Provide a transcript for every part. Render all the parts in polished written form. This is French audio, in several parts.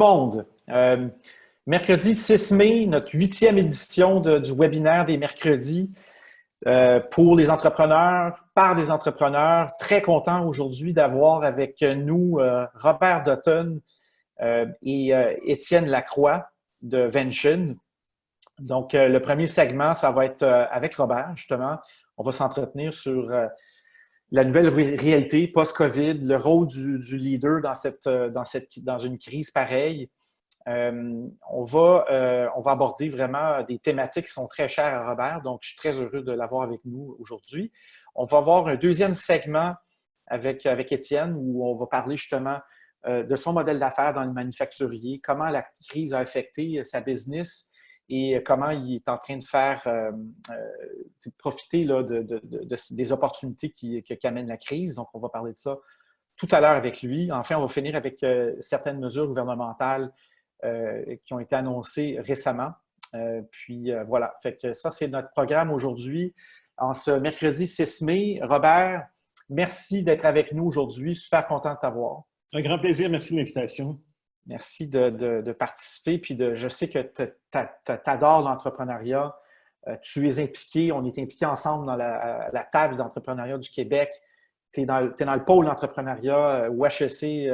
Monde. Mercredi 6 mai, notre 8e édition du webinaire des mercredis pour les entrepreneurs, par des entrepreneurs. Très content aujourd'hui d'avoir avec nous Robert Dutton et Étienne Lacroix de Vention. Donc, le premier segment, ça va être avec Robert, justement. On va s'entretenir sur la nouvelle réalité post-COVID, le rôle du leader dans une crise pareille. On va aborder vraiment des thématiques qui sont très chères à Robert, donc je suis très heureux de l'avoir avec nous aujourd'hui. On va avoir un deuxième segment avec Étienne où on va parler justement de son modèle d'affaires dans le manufacturier, comment la crise a affecté sa business et comment il est en train de faire profiter là, des opportunités qu'amène la crise. Donc, on va parler de ça tout à l'heure avec lui. Enfin, on va finir avec certaines mesures gouvernementales qui ont été annoncées récemment. Voilà, fait que ça, c'est notre programme aujourd'hui. En ce mercredi 6 mai, Robert, merci d'être avec nous aujourd'hui. Super content de t'avoir. Un grand plaisir. Merci de l'invitation. Merci de participer. Puis je sais que tu adores l'entrepreneuriat. Tu es impliqué. On est impliqués ensemble dans la table d'entrepreneuriat du Québec. Tu es dans le pôle d'entrepreneuriat au HEC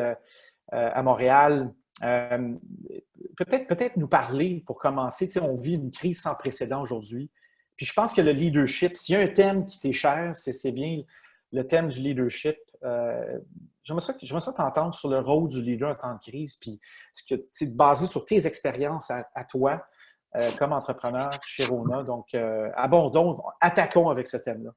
à Montréal. Peut-être nous parler pour commencer. On vit une crise sans précédent aujourd'hui. Puis je pense que le leadership, s'il y a un thème qui t'est cher, c'est bien le thème du leadership. J'aimerais ça t'entendre sur le rôle du leader en temps de crise, puis basé sur tes expériences à toi comme entrepreneur chez Rona. Donc, attaquons avec ce thème-là.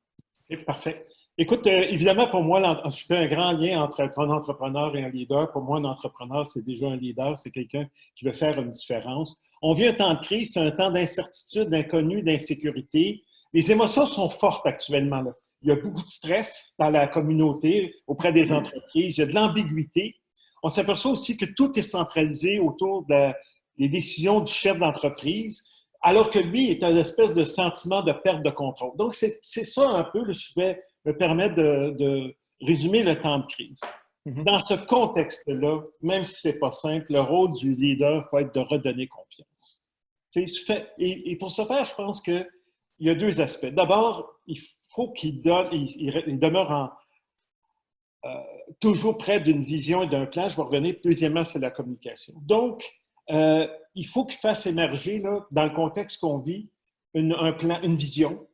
Parfait. Écoute, évidemment, pour moi, je fais un grand lien entre un entrepreneur et un leader. Pour moi, un entrepreneur, c'est déjà un leader, c'est quelqu'un qui veut faire une différence. On vit un temps de crise, c'est un temps d'incertitude, d'inconnu, d'insécurité. Les émotions sont fortes actuellement, là. Il y a beaucoup de stress dans la communauté, auprès des entreprises. Il y a de l'ambiguïté. On s'aperçoit aussi que tout est centralisé autour des décisions du chef d'entreprise, alors que lui est une espèce de sentiment de perte de contrôle. Donc, c'est ça un peu, je vais me permettre de résumer le temps de crise. Dans ce contexte-là, même si c'est pas simple, le rôle du leader va être de redonner confiance. Et pour ce faire, je pense qu'il y a deux aspects. D'abord, il faut qu'il demeure toujours près d'une vision et d'un plan. Je vais revenir. Deuxièmement, c'est la communication. Donc, il faut qu'il fasse émerger, là, dans le contexte qu'on vit, un plan, une vision,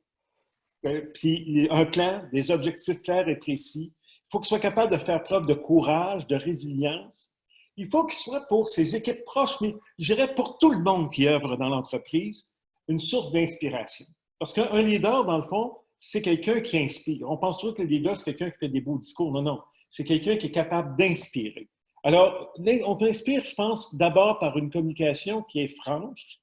puis un plan, des objectifs clairs et précis. Il faut qu'il soit capable de faire preuve de courage, de résilience. Il faut qu'il soit pour ses équipes proches, mais je dirais pour tout le monde qui œuvre dans l'entreprise, une source d'inspiration. Parce qu'un leader, dans le fond, c'est quelqu'un qui inspire. On pense toujours que le leader, c'est quelqu'un qui fait des beaux discours. Non, non. C'est quelqu'un qui est capable d'inspirer. Alors, on inspire, je pense, d'abord par une communication qui est franche,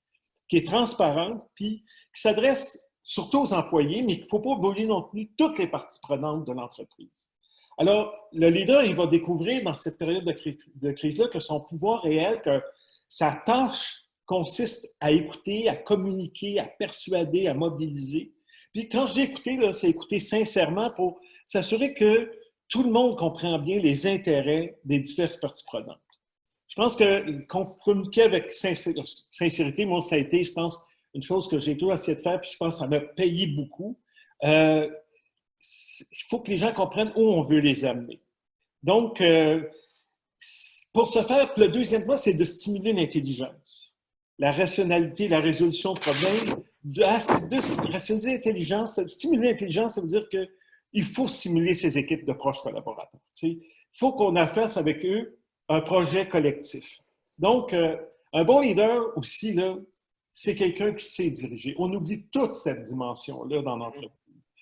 qui est transparente, puis qui s'adresse surtout aux employés, mais qu'il ne faut pas oublier non plus toutes les parties prenantes de l'entreprise. Alors, le leader, il va découvrir dans cette période de crise-là que son pouvoir réel, que sa tâche consiste à écouter, à communiquer, à persuader, à mobiliser. Puis quand je dis écouter, c'est écouter sincèrement pour s'assurer que tout le monde comprend bien les intérêts des diverses parties prenantes. Je pense que communiquer avec sincérité, moi, ça a été, je pense, une chose que j'ai toujours essayé de faire, puis je pense que ça m'a payé beaucoup. Il faut que les gens comprennent où on veut les amener. Donc, pour ce faire, le deuxième point, c'est de stimuler l'intelligence, la rationalité, la résolution de problèmes. Rationaliser l'intelligence, stimuler l'intelligence, ça veut dire qu'il faut stimuler ses équipes de proches collaborateurs. Il faut qu'on fasse avec eux un projet collectif. Donc, un bon leader aussi, là, c'est quelqu'un qui sait diriger. On oublie toute cette dimension-là dans l'entreprise.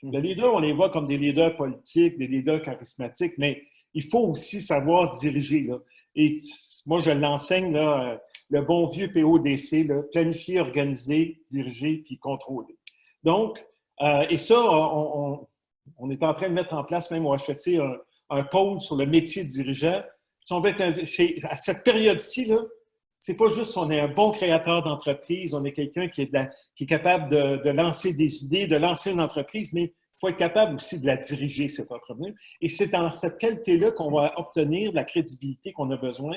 Les leaders, on les voit comme des leaders politiques, des leaders charismatiques, mais il faut aussi savoir diriger, là. Et moi, je l'enseigne, là, le bon vieux PODC, là, planifier, organiser, diriger, puis contrôler. Donc, et ça, on est en train de mettre en place, même au HEC, un pôle sur le métier de dirigeant. Si on veut à cette période-ci, là, c'est pas juste on est un bon créateur d'entreprise, on est quelqu'un qui est capable de lancer des idées, de lancer une entreprise, mais il faut être capable aussi de la diriger, cette entreprise. Et c'est dans cette qualité-là qu'on va obtenir la crédibilité qu'on a besoin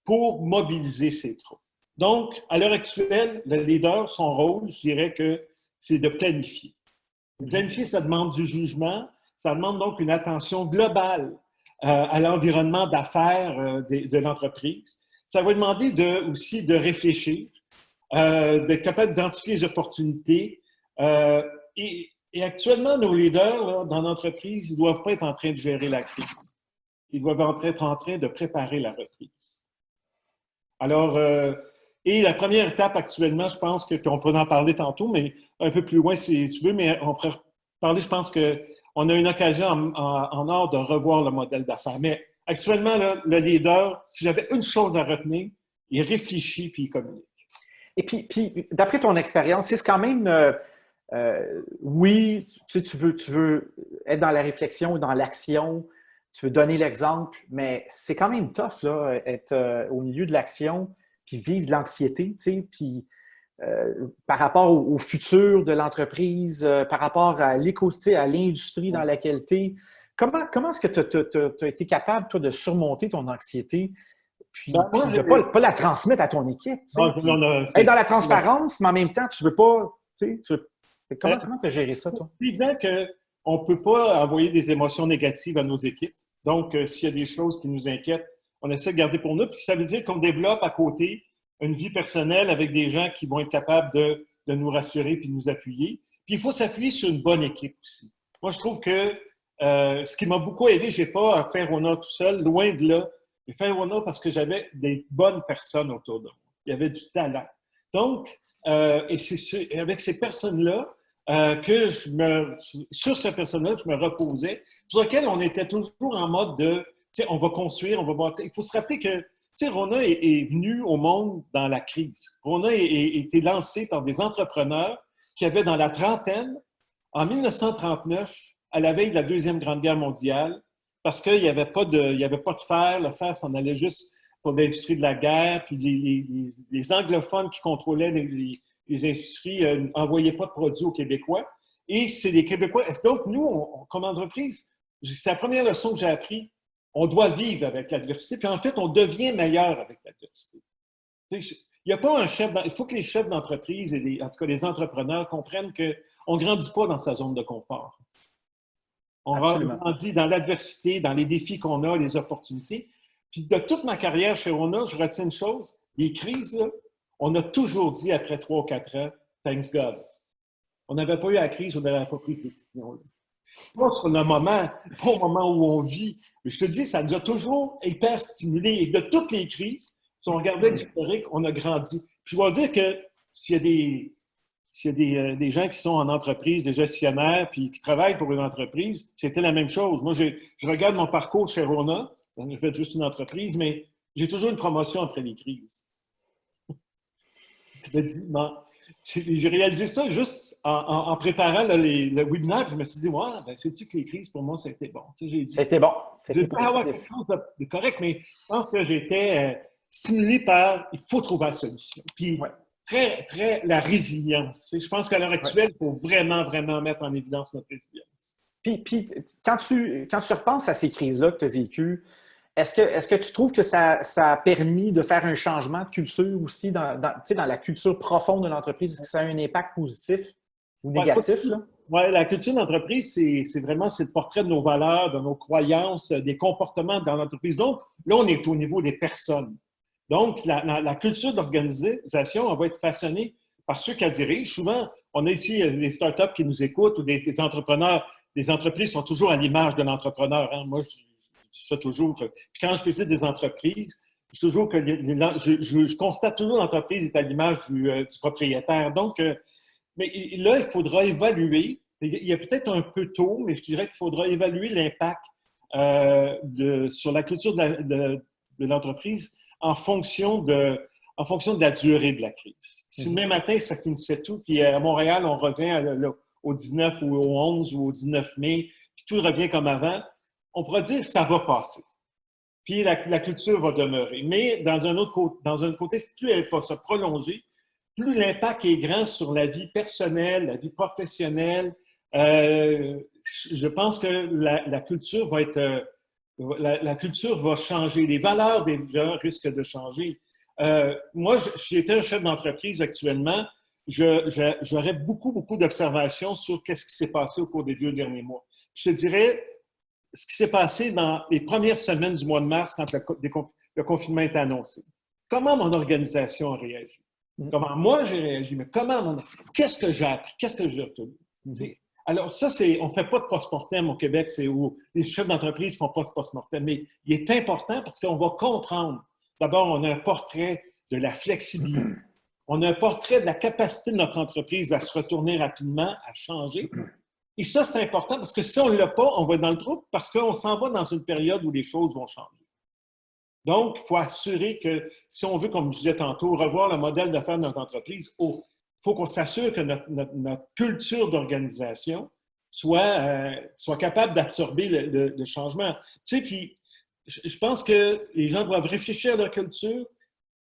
pour mobiliser ses troupes. Donc, à l'heure actuelle, le leader, son rôle, je dirais que c'est de planifier. Planifier, ça demande du jugement, ça demande donc une attention globale à l'environnement d'affaires de l'entreprise. Ça va demander aussi de réfléchir, d'être capable d'identifier les opportunités. Et actuellement, nos leaders là, dans l'entreprise, ils ne doivent pas être en train de gérer la crise. Ils doivent être en train de préparer la reprise. Alors, et la première étape actuellement, je pense qu'on peut en parler tantôt, mais un peu plus loin si tu veux, mais on pourrait parler, je pense qu'on a une occasion en or de revoir le modèle d'affaires. Mais actuellement, là, le leader, si j'avais une chose à retenir, il réfléchit puis il communique. Et puis d'après ton expérience, c'est quand même, oui, tu veux être dans la réflexion ou dans l'action, tu veux donner l'exemple, mais c'est quand même tough, là, être au milieu de l'action, puis vivre de l'anxiété, tu sais, puis par rapport au futur de l'entreprise, par rapport à à l'industrie dans laquelle tu es. Comment est-ce que tu as été capable, toi, de surmonter ton anxiété, puis Moi, de ne pas la transmettre à ton équipe? Être dans la transparence, mais en même temps, tu ne veux pas. Comment tu as géré ça, toi? C'est évident qu'on ne peut pas envoyer des émotions négatives à nos équipes. Donc, s'il y a des choses qui nous inquiètent, on essaie de garder pour nous. Puis ça veut dire qu'on développe à côté une vie personnelle avec des gens qui vont être capables de nous rassurer puis de nous appuyer. Puis il faut s'appuyer sur une bonne équipe aussi. Moi, je trouve que ce qui m'a beaucoup aidé, je n'ai pas à faire Rona tout seul, loin de là. J'ai fait Rona parce que j'avais des bonnes personnes autour de moi. Il y avait du talent. Donc, et c'est avec ces personnes-là que sur ces personnes-là, je me reposais, sur lesquelles on était toujours en mode de, tu sais, on va construire, on va bâtir. Il faut se rappeler que tu sais, Rona est venu au monde dans la crise. Rona a été lancé par des entrepreneurs qui avaient dans la trentaine, en 1939, à la veille de la Deuxième Grande Guerre mondiale, parce qu'il n'y avait pas de fer. Le fer s'en allait juste pour l'industrie de la guerre, puis les anglophones qui contrôlaient les industries n'envoyaient pas de produits aux Québécois. Et c'est les Québécois. Donc, nous, comme entreprise, c'est la première leçon que j'ai apprise. On doit vivre avec l'adversité, puis en fait, on devient meilleur avec l'adversité. Il n'y a pas un chef, il faut que les chefs d'entreprise et en tout cas les entrepreneurs comprennent qu'on ne grandit pas dans sa zone de confort. On grandit dans l'adversité, dans les défis qu'on a, les opportunités. Puis de toute ma carrière chez Rona, je retiens une chose, les crises, là, on a toujours dit après 3 ou 4 ans, thanks God. On n'avait pas eu la crise, on n'avait pas pris de décision. Là. Pas sur le moment, pas au moment où on vit. Mais je te dis, ça nous a toujours hyper stimulé. Et de toutes les crises, si on regardait l'historique, on a grandi. Puis je dois dire que s'il y a des gens qui sont en entreprise, des gestionnaires, puis qui travaillent pour une entreprise, c'était la même chose. Moi, je regarde mon parcours chez Rona, j'en ai fait juste une entreprise, mais j'ai toujours une promotion après les crises. J'ai réalisé ça juste en préparant le webinaire, puis je me suis dit, ouais, ben, sais-tu que les crises, pour moi, c'était bon. C'était bon. J'ai pas avoir quelque chose de correct, mais je pense que j'étais stimulé par il faut trouver la solution. Puis, très, la résilience. Je pense qu'à l'heure actuelle, il faut vraiment, vraiment mettre en évidence notre résilience. Puis quand tu repenses à ces crises-là que tu as vécues, est-ce que tu trouves que ça a permis de faire un changement de culture aussi dans la culture profonde de l'entreprise? Est-ce que ça a un impact positif ou négatif? Oui, la culture d'entreprise, c'est vraiment le portrait de nos valeurs, de nos croyances, des comportements dans l'entreprise. Donc, là, on est au niveau des personnes. Donc, la culture d'organisation, elle va être façonnée par ceux qui la dirigent. Souvent, on a ici des startups qui nous écoutent ou des entrepreneurs. Les entreprises sont toujours à l'image de l'entrepreneur. Hein. Moi, je dis ça toujours. Puis quand je visite des entreprises, je constate toujours l'entreprise est à l'image du propriétaire. Donc, mais là, il faudra évaluer. Il y a peut-être un peu tôt, mais je dirais qu'il faudra évaluer l'impact sur la culture de l'entreprise en fonction de la durée de la crise. Si demain matin, ça finissait tout, puis à Montréal, on revient au 19 ou au 11 ou au 19 mai, puis tout revient comme avant, on pourra dire ça va passer. Puis la culture va demeurer. Mais dans un côté, plus elle va se prolonger, plus l'impact est grand sur la vie personnelle, la vie professionnelle. Je pense que la culture va être La culture va changer. Les valeurs des gens risquent de changer. Moi, j'étais un chef d'entreprise actuellement. J'aurais beaucoup d'observations sur qu'est-ce qui s'est passé au cours des 2 derniers mois. Je te dirais ce qui s'est passé dans les premières semaines du mois de mars quand le confinement est annoncé. Comment mon organisation a réagi? Comment moi j'ai réagi? Mais qu'est-ce que j'ai appris? Qu'est-ce que j'ai obtenu? Alors ça, on ne fait pas de post-mortem au Québec, c'est où les chefs d'entreprise ne font pas de post-mortem, mais il est important parce qu'on va comprendre. D'abord, on a un portrait de la flexibilité. On a un portrait de la capacité de notre entreprise à se retourner rapidement, à changer. Et ça, c'est important parce que si on ne l'a pas, on va être dans le trouble parce qu'on s'en va dans une période où les choses vont changer. Donc, il faut assurer que si on veut, comme je disais tantôt, revoir le modèle d'affaires de notre entreprise, il faut qu'on s'assure que notre culture d'organisation soit capable d'absorber le changement. Tu sais, puis je pense que les gens doivent réfléchir à leur culture.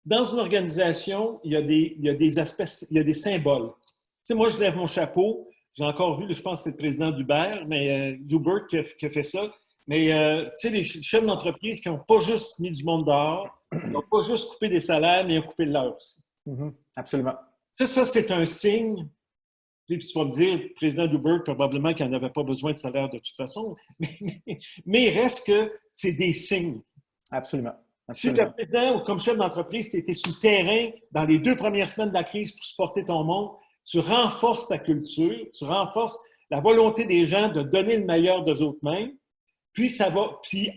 Dans une organisation, il y a des aspects, il y a des symboles. Tu sais, moi, je lève mon chapeau. J'ai encore vu, je pense que c'est le président d'Uber, mais Uber qui a fait ça. Mais, tu sais, les chefs d'entreprise qui n'ont pas juste mis du monde dehors, qui n'ont pas juste coupé des salaires, mais ils ont coupé le leur aussi. Absolument. Ça, c'est un signe. Puis tu vas me dire, le président d'Uber, probablement qu'il n'en avait pas besoin de salaire de toute façon. Mais il reste que c'est des signes. Absolument. Si le président ou comme chef d'entreprise, tu étais sur le terrain dans les 2 premières semaines de la crise pour supporter ton monde, tu renforces ta culture, tu renforces la volonté des gens de donner le meilleur d'eux autres mêmes, puis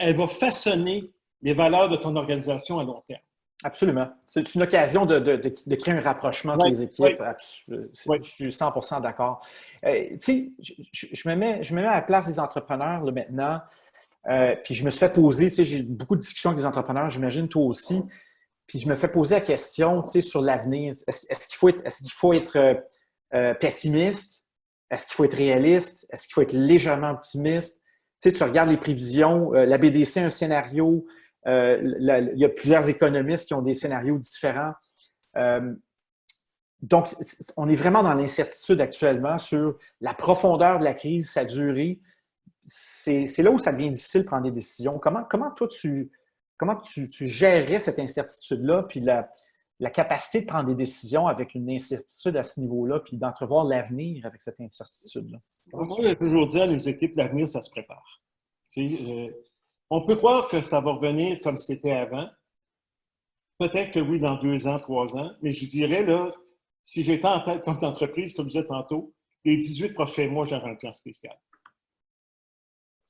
elle va façonner les valeurs de ton organisation à long terme. Absolument. C'est une occasion de créer un rapprochement entre les équipes. Je suis 100% d'accord. Tu sais, je me mets à la place des entrepreneurs là, maintenant, puis je me suis fait poser, tu sais, j'ai beaucoup de discussions avec des entrepreneurs, j'imagine toi aussi, puis je me fais poser la question, tu sais, sur l'avenir. Est-ce qu'il faut être pessimiste? Est-ce qu'il faut être réaliste? Est-ce qu'il faut être légèrement optimiste? Tu sais, tu regardes les prévisions, la BDC a un scénario, il y a plusieurs économistes qui ont des scénarios différents. Donc, on est vraiment dans l'incertitude actuellement sur la profondeur de la crise, sa durée. C'est là où ça devient difficile de prendre des décisions. Comment toi, tu gérerais cette incertitude-là, puis la capacité de prendre des décisions avec une incertitude à ce niveau-là, puis d'entrevoir l'avenir avec cette incertitude-là? Moi, j'ai toujours dit à les équipes, l'avenir, ça se prépare. On peut croire que ça va revenir comme c'était avant. Peut-être que oui, dans 2 ans, 3 ans. Mais je dirais, là, si j'étais en tête comme entreprise, comme je disais tantôt, les 18 prochains mois, j'aurai un plan spécial.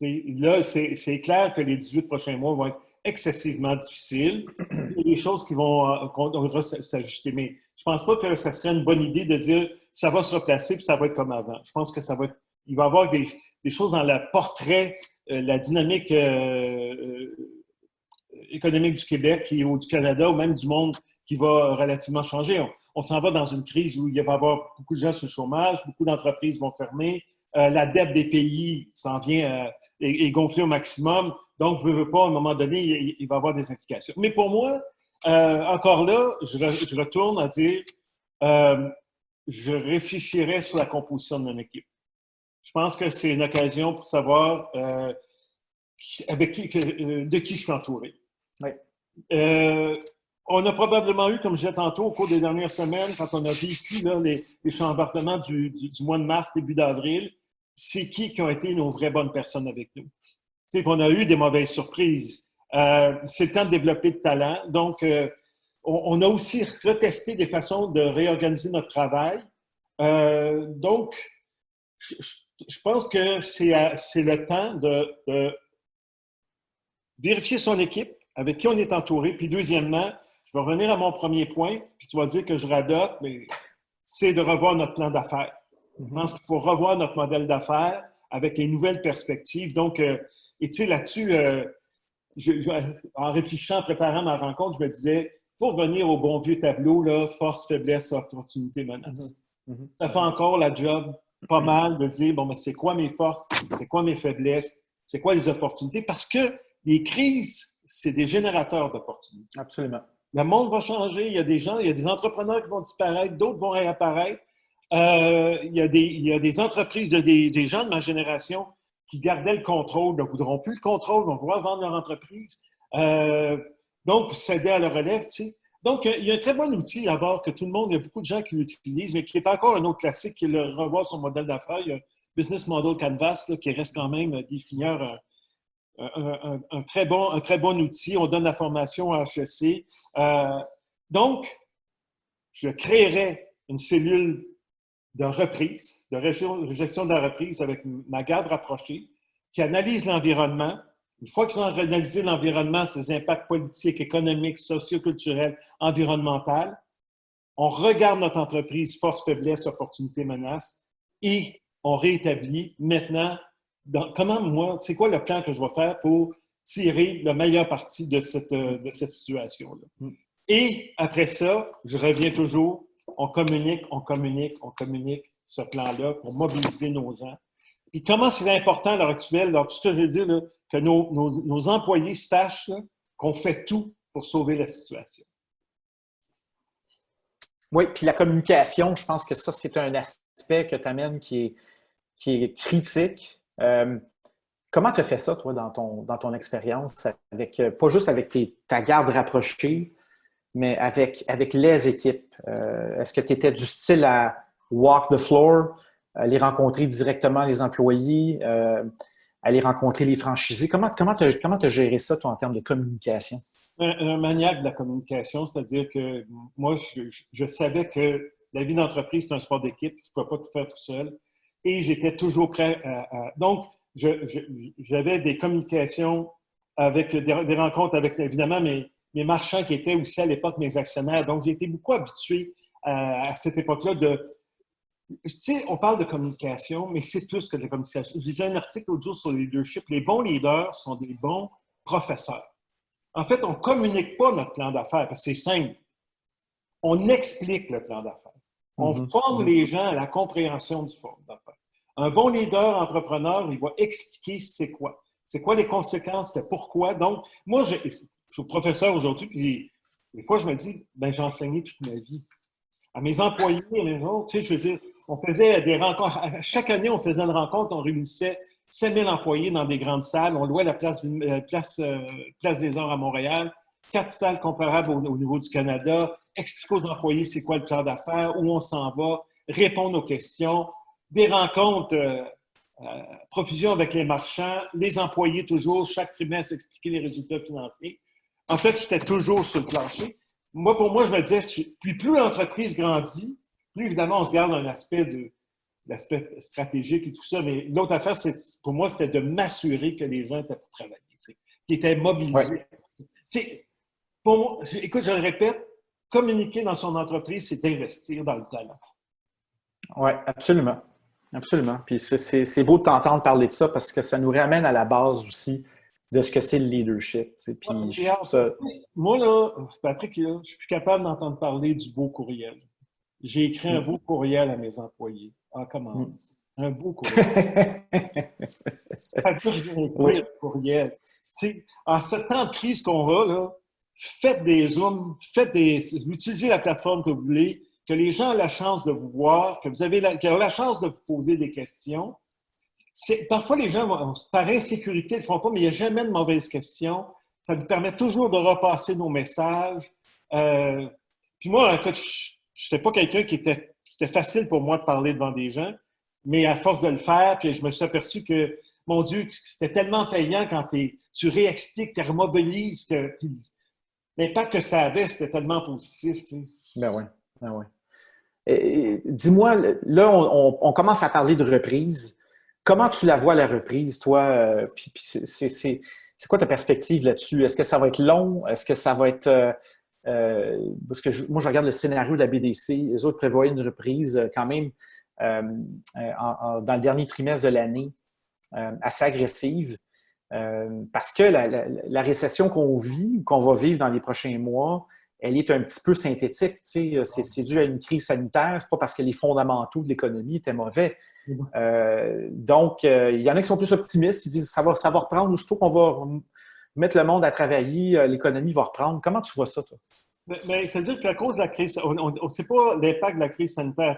Là, c'est clair que les 18 prochains mois vont être excessivement difficiles. Il y a des choses qui vont s'ajuster. Mais je ne pense pas que ça serait une bonne idée de dire ça va se replacer puis ça va être comme avant. Je pense que il va y avoir des choses dans le portrait, la dynamique économique du Québec ou du Canada ou même du monde qui va relativement changer. On s'en va dans une crise où il va y avoir beaucoup de gens sur le chômage, beaucoup d'entreprises vont fermer, la dette des pays s'en vient est gonflée au maximum. Donc, veut pas, à un moment donné, il va y avoir des implications. Mais pour moi, encore là, je retourne à dire, je réfléchirais sur la composition de mon équipe. Je pense que c'est une occasion pour savoir de qui je suis entouré. Oui. On a probablement eu, comme je disais tantôt, au cours des dernières semaines, quand on a vécu là, les chambardements du mois de mars, début d'avril, c'est qui ont été nos vraies bonnes personnes avec nous. On a eu des mauvaises surprises. C'est le temps de développer de talent. Donc, on a aussi retesté des façons de réorganiser notre travail. Donc, je pense que c'est le temps de vérifier son équipe, avec qui on est entouré. Puis deuxièmement, je vais revenir à mon premier point, puis tu vas dire que je radote, mais c'est de revoir notre plan d'affaires. Je pense qu'il faut revoir notre modèle d'affaires avec les nouvelles perspectives. Donc, et tu sais, là-dessus, en réfléchissant, en préparant ma rencontre, je me disais, il faut revenir au bon vieux tableau, là, force, faiblesse, opportunité, menace. Ça fait encore la job pas mal de dire, bon, mais c'est quoi mes forces, c'est quoi mes faiblesses, c'est quoi les opportunités, parce que les crises, c'est des générateurs d'opportunités. Absolument. Le monde va changer, il y a des gens, il y a des entrepreneurs qui vont disparaître, d'autres vont réapparaître. Il y a des entreprises, des gens de ma génération qui gardaient le contrôle ne voudront plus le contrôle, vont vouloir vendre leur entreprise. Donc, céder à la relève, tu sais. Donc, il y a un très bon outil à bord que tout le monde, il y a beaucoup de gens qui l'utilisent, mais qui est encore un autre classique, qui est le revoir son modèle d'affaires. Il y a Business Model Canvas, là, qui reste quand même définir un très bon outil. On donne la formation à HEC. Donc, je créerai une cellule de reprise, de gestion de la reprise avec ma garde rapprochée, qui analyse l'environnement. Une fois qu'ils ont analysé l'environnement, ses impacts politiques, économiques, socioculturels, environnementaux, on regarde notre entreprise, force, faiblesse, opportunité, menace, et on réétablit maintenant c'est quoi le plan que je vais faire pour tirer le meilleur parti de cette situation-là. Et après ça, je reviens toujours, on communique ce plan-là pour mobiliser nos gens. Et comment c'est important à l'heure actuelle, tout ce que je veux dire, là, que nos employés sachent qu'on fait tout pour sauver la situation. Oui, puis la communication, je pense que ça, c'est un aspect que tu amènes qui est critique. Comment tu as fait ça, toi, dans ton expérience, pas juste avec ta garde rapprochée, mais avec les équipes? Est-ce que tu étais du style à walk the floor, aller rencontrer directement les employés, aller rencontrer les franchisés? Comment tu as géré ça, toi, en termes de communication? Un maniaque de la communication, c'est-à-dire que moi, je savais que la vie d'entreprise, c'est un sport d'équipe, tu ne peux pas tout faire tout seul. Et j'étais toujours prêt donc, j'avais des communications avec des rencontres avec, évidemment, mes marchands qui étaient aussi à l'époque mes actionnaires. Donc, j'ai été beaucoup habitué à cette époque-là tu sais, on parle de communication, mais c'est plus que de la communication. Je lisais un article l'autre jour sur le leadership. Les bons leaders sont des bons professeurs. En fait, on ne communique pas notre plan d'affaires parce que c'est simple. On explique le plan d'affaires. On forme les gens à la compréhension du plan d'affaires. Un bon leader entrepreneur, il va expliquer c'est quoi. C'est quoi les conséquences, c'est pourquoi. Donc, moi, je suis professeur aujourd'hui, puis des fois, je me dis, ben j'ai enseigné toute ma vie. À mes employés, à mes autres, tu sais, je veux dire, on faisait des rencontres. Chaque année, on faisait une rencontre, on réunissait 5000 employés dans des grandes salles. On louait la place des Arts à Montréal, 4 salles comparables au niveau du Canada, expliquer aux employés c'est quoi le plan d'affaires, où on s'en va, répondre aux questions, des rencontres, profusion avec les marchands, les employés toujours, chaque trimestre, expliquer les résultats financiers. En fait, j'étais toujours sur le plancher. Moi, pour moi, je me disais, puis plus l'entreprise grandit, plus évidemment, on se garde un aspect l'aspect stratégique et tout ça, mais l'autre affaire, pour moi, c'était de m'assurer que les gens étaient pour travailler, qu'ils étaient mobilisés. Ouais. Pour moi, écoute, je le répète, communiquer dans son entreprise, c'est investir dans le talent. Oui, absolument. Absolument. Puis c'est beau de t'entendre parler de ça parce que ça nous ramène à la base aussi de ce que c'est le leadership. Puis je trouve ça... Moi, là, Patrick, là, je ne suis plus capable d'entendre parler du beau courriel. J'ai écrit un beau courriel à mes employés. Ah, comment? Un beau courriel. Ça veut dire écrire un courriel. En ce temps de crise qu'on a, là, faites des Zooms, utilisez la plateforme que vous voulez, que les gens ont la chance de vous voir, qu'ils ont la chance de vous poser des questions. Parfois, les gens, par insécurité, ne le font pas, mais il n'y a jamais de mauvaises questions. Ça nous permet toujours de repasser nos messages. Puis moi, en fait, je n'étais pas quelqu'un c'était facile pour moi de parler devant des gens, mais à force de le faire, puis je me suis aperçu que, mon Dieu, c'était tellement payant quand tu réexpliques, tu remobilises, puis l'impact que ça avait, c'était tellement positif. Tu sais. Ben oui, ben oui. Dis-moi, là, on commence à parler de reprise. Comment tu la vois, la reprise, toi? Puis c'est quoi ta perspective là-dessus? Est-ce que ça va être long? Est-ce que ça va être... parce que moi, je regarde le scénario de la BDC. Les autres prévoyaient une reprise quand même dans le dernier trimestre de l'année assez agressive. Parce que la récession qu'on vit ou qu'on va vivre dans les prochains mois, elle est un petit peu synthétique. C'est dû à une crise sanitaire. C'est pas parce que les fondamentaux de l'économie étaient mauvais. Donc, il y en a qui sont plus optimistes. Ils disent que ça va reprendre. Aussitôt qu'on va mettre le monde à travailler, l'économie va reprendre. Comment tu vois ça, toi? Mais c'est-à-dire qu'à cause de la crise, on ne sait pas l'impact de la crise sanitaire.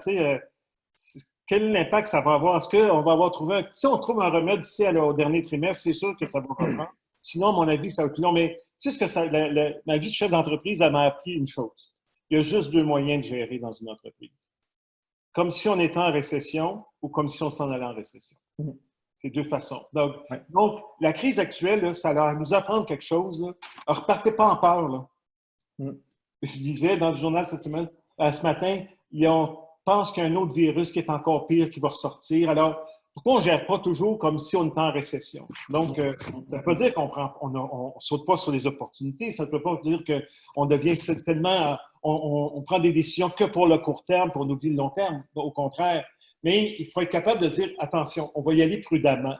quel impact ça va avoir? Est-ce qu'on va avoir trouvé si on trouve un remède d'ici au dernier trimestre, c'est sûr que ça va reprendre. Sinon, à mon avis, ça va être plus long. Mais tu sais ce que ma vie de chef d'entreprise, elle m'a appris une chose. Il y a juste deux moyens de gérer dans une entreprise. Comme si on était en récession ou comme si on s'en allait en récession. C'est deux façons. Donc la crise actuelle, là, ça va nous apprendre quelque chose. Là. Alors, repartez pas en peur. Là. Je disais dans le journal ce matin, on pense qu'il y a un autre virus qui est encore pire qui va ressortir. Alors, pourquoi on ne gère pas toujours comme si on était en récession? Donc, ça ne veut pas dire qu'on ne saute pas sur les opportunités. Ça ne veut pas dire qu'on devient tellement... On prend des décisions que pour le court terme, pour nous oublier le long terme. Au contraire. Mais il faut être capable de dire, attention, on va y aller prudemment.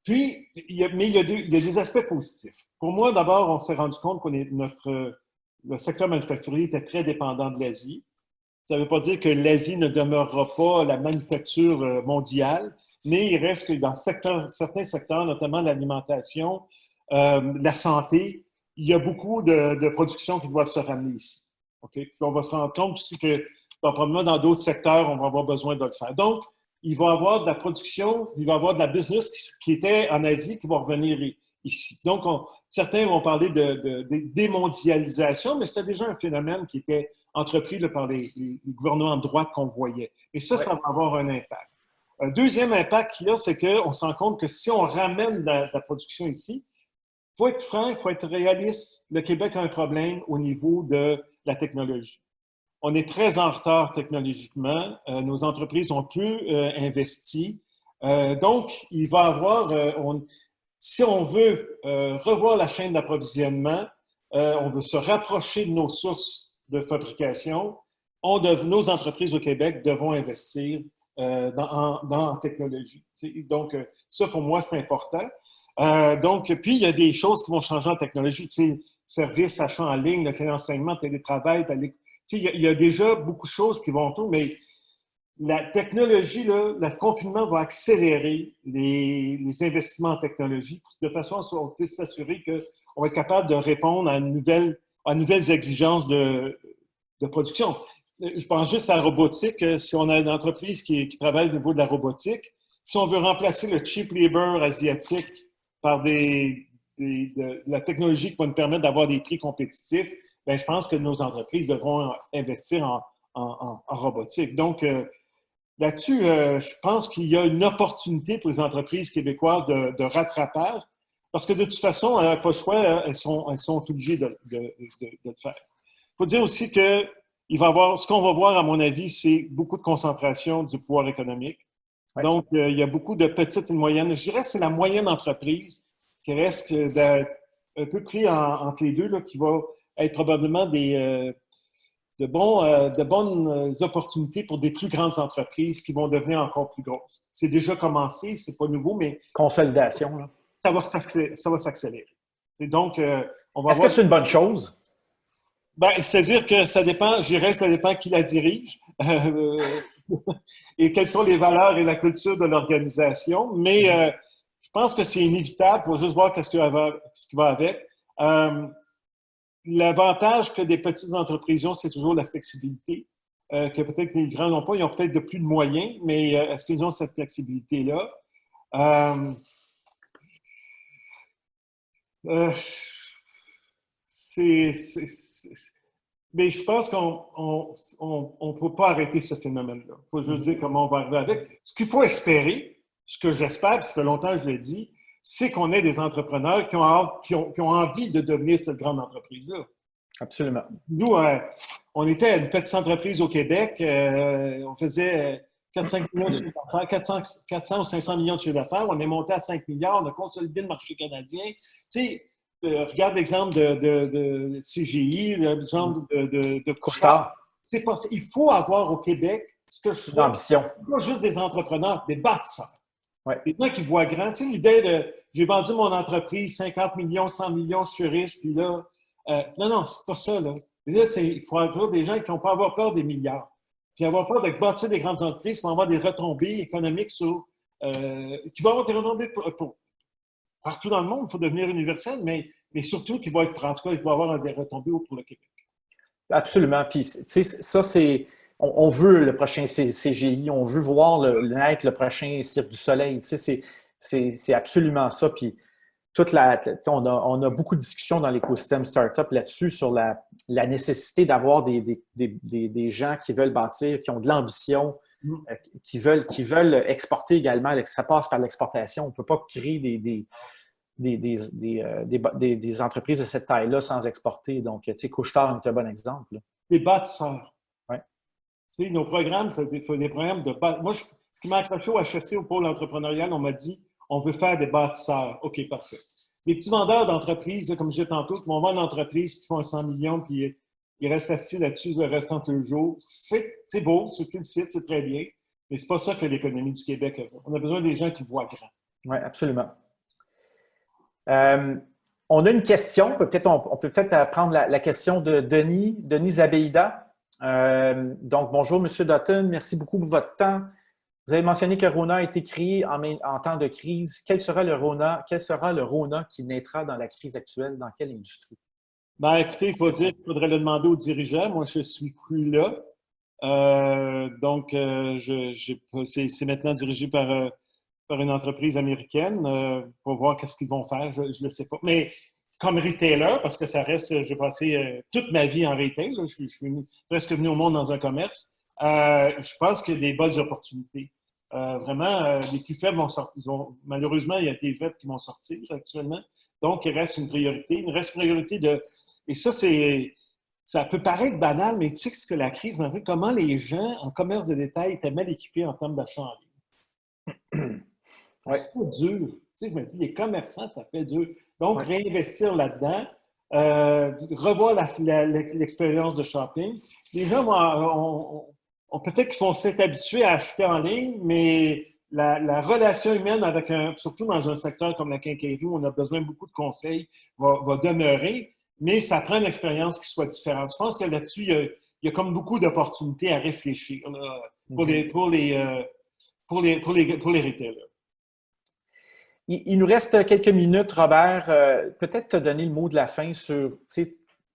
Puis, il y a des aspects positifs. Pour moi, d'abord, on s'est rendu compte le secteur manufacturier était très dépendant de l'Asie. Ça ne veut pas dire que l'Asie ne demeurera pas la manufacture mondiale, mais il reste que dans certains secteurs, notamment l'alimentation, la santé, il y a beaucoup de productions qui doivent se ramener ici. Okay? Puis on va se rendre compte aussi que probablement dans d'autres secteurs, on va avoir besoin de le faire. Donc, il va y avoir de la production, il va y avoir de la business qui était en Asie qui va revenir ici. Donc, certains vont parler de démondialisation, mais c'était déjà un phénomène qui était entrepris là, par les gouvernements de droite qu'on voyait. Et ça va avoir un impact. Un deuxième impact qu'il y a, c'est qu'on se rend compte que si on ramène la production ici, il faut être franc, il faut être réaliste. Le Québec a un problème au niveau de la technologie. On est très en retard technologiquement. Nos entreprises ont peu investi. Donc, il va y avoir... si on veut revoir la chaîne d'approvisionnement, on veut se rapprocher de nos sources de fabrication, nos entreprises au Québec devront investir dans la technologie. Donc, ça, pour moi, c'est important. Puis, il y a des choses qui vont changer en technologie. Services, achats en ligne, le enseignement, télétravail, il y a déjà beaucoup de choses qui vont tout, mais la technologie, le confinement va accélérer les investissements en technologie de façon à ce qu'on puisse s'assurer qu'on va être capable de répondre à nouvelles exigences de production. Je pense juste à la robotique. Si on a une entreprise qui travaille au niveau de la robotique, si on veut remplacer le cheap labor asiatique par de la technologie qui va nous permettre d'avoir des prix compétitifs, bien, je pense que nos entreprises devront investir en robotique. Donc, là-dessus, je pense qu'il y a une opportunité pour les entreprises québécoises de rattrapage, parce que de toute façon, elles n'ont pas le choix, elles sont obligées de le faire. Il faut dire aussi que ce qu'on va voir, à mon avis, c'est beaucoup de concentration du pouvoir économique. Ouais. Donc, il y a beaucoup de petites et de moyennes. Je dirais que c'est la moyenne entreprise qui reste un peu pris entre les deux, là, qui va être probablement de bonnes opportunités pour des plus grandes entreprises qui vont devenir encore plus grosses. C'est déjà commencé, c'est pas nouveau, mais... Consolidation, là. Ça va s'accélérer. Et donc, on va Est-ce que c'est une bonne chose? Ben, c'est-à-dire que ça dépend qui la dirige et quelles sont les valeurs et la culture de l'organisation. Mais je pense que c'est inévitable. Il faut juste voir ce qui va avec. L'avantage que des petites entreprises ont, c'est toujours la flexibilité, que peut-être les grands n'ont pas. Ils ont peut-être de plus de moyens, mais est-ce qu'ils ont cette flexibilité-là? Mais je pense qu'on ne peut pas arrêter ce phénomène-là. Il faut juste dire comment on va arriver avec. Ce qu'il faut espérer, ce que j'espère, puis ça fait longtemps que je l'ai dit, c'est qu'on ait des entrepreneurs qui ont envie de devenir cette grande entreprise-là. Absolument. Nous, on était une petite entreprise au Québec. On faisait 400 ou 500 millions de chiffre d'affaires. On est monté à 5 milliards. On a consolidé le marché canadien. Tu sais, regarde l'exemple de CGI, l'exemple de Couche-Tard. C'est pas, il faut avoir au Québec ce que je souhaite. L'ambition. Pas juste des entrepreneurs, des bâtisseurs. Ouais. Des gens qui voient grand. Tu sais, l'idée de j'ai vendu mon entreprise, 50 millions, 100 millions, je suis riche, puis là. Non, c'est pas ça, là. Là, il faut avoir des gens qui n'ont pas avoir peur des milliards. Puis avoir peur de bâtir des grandes entreprises qui vont avoir des retombées économiques qui vont avoir des retombées pour partout dans le monde, il faut devenir universel, mais surtout en tout cas, il va avoir des retombées pour le Québec. Absolument. Puis, tu sais, ça, c'est on veut le prochain CGI, on veut voir naître le prochain Cirque du Soleil. Tu sais, c'est absolument ça. Puis on a beaucoup de discussions dans l'écosystème startup là-dessus sur la nécessité d'avoir des gens qui veulent bâtir, qui ont de l'ambition, qui veulent exporter également. Ça passe par l'exportation. On ne peut pas créer des entreprises de cette taille-là sans exporter. Donc, tu sais, Couche-Tard est un bon exemple. Là. Des bâtisseurs. Ouais. Tu sais, nos programmes, c'est des programmes de bâtisseurs. Moi, ce qui m'a accroché au HEC, au pôle entrepreneurial, on m'a dit, on veut faire des bâtisseurs. OK, parfait. Les petits vendeurs d'entreprises, comme je disais tantôt, qui vont vendre une entreprise, puis font 100 millions, puis ils restent assis là-dessus le restant de le jour. C'est beau, c'est le site, c'est très bien, mais c'est pas ça que l'économie du Québec a. On a besoin des gens qui voient grand. Oui, absolument. On a une question. On peut peut-être prendre la question de Denis Zabeida. Donc, bonjour, M. Dutton. Merci beaucoup pour votre temps. Vous avez mentionné que Rona a été créé en temps de crise. Quel sera le Rona qui naîtra dans la crise actuelle? Dans quelle industrie? Ben, écoutez, il faudrait le demander aux dirigeants. Moi, je suis plus là. C'est maintenant dirigé par une entreprise américaine pour voir qu'est-ce qu'ils vont faire. Je ne le sais pas. Mais comme retailer, parce que ça reste, j'ai passé toute ma vie en retail. Là, je suis presque venu au monde dans un commerce. Je pense qu'il y a des bonnes opportunités. Vraiment, les plus faibles vont sortir. Malheureusement, il y a des faibles qui vont sortir actuellement. Donc, il reste une priorité. Il reste une priorité de... Et ça peut paraître banal, mais tu sais ce que la crise m'a fait, comment les gens en commerce de détail étaient mal équipés en termes d'achat en ligne. Ouais. C'est pas dur. Tu sais, je me dis, les commerçants, ça fait dur. Donc, réinvestir là-dedans, revoir l'expérience de shopping. Les gens peut-être qu'ils vont s'être habitués à acheter en ligne, mais la relation humaine surtout dans un secteur comme la quincaillerie où on a besoin de beaucoup de conseils, va demeurer, mais ça prend une expérience qui soit différente. Je pense que là-dessus, il y a comme beaucoup d'opportunités à réfléchir là, pour les retailers. Il nous reste quelques minutes, Robert. Peut-être te donner le mot de la fin sur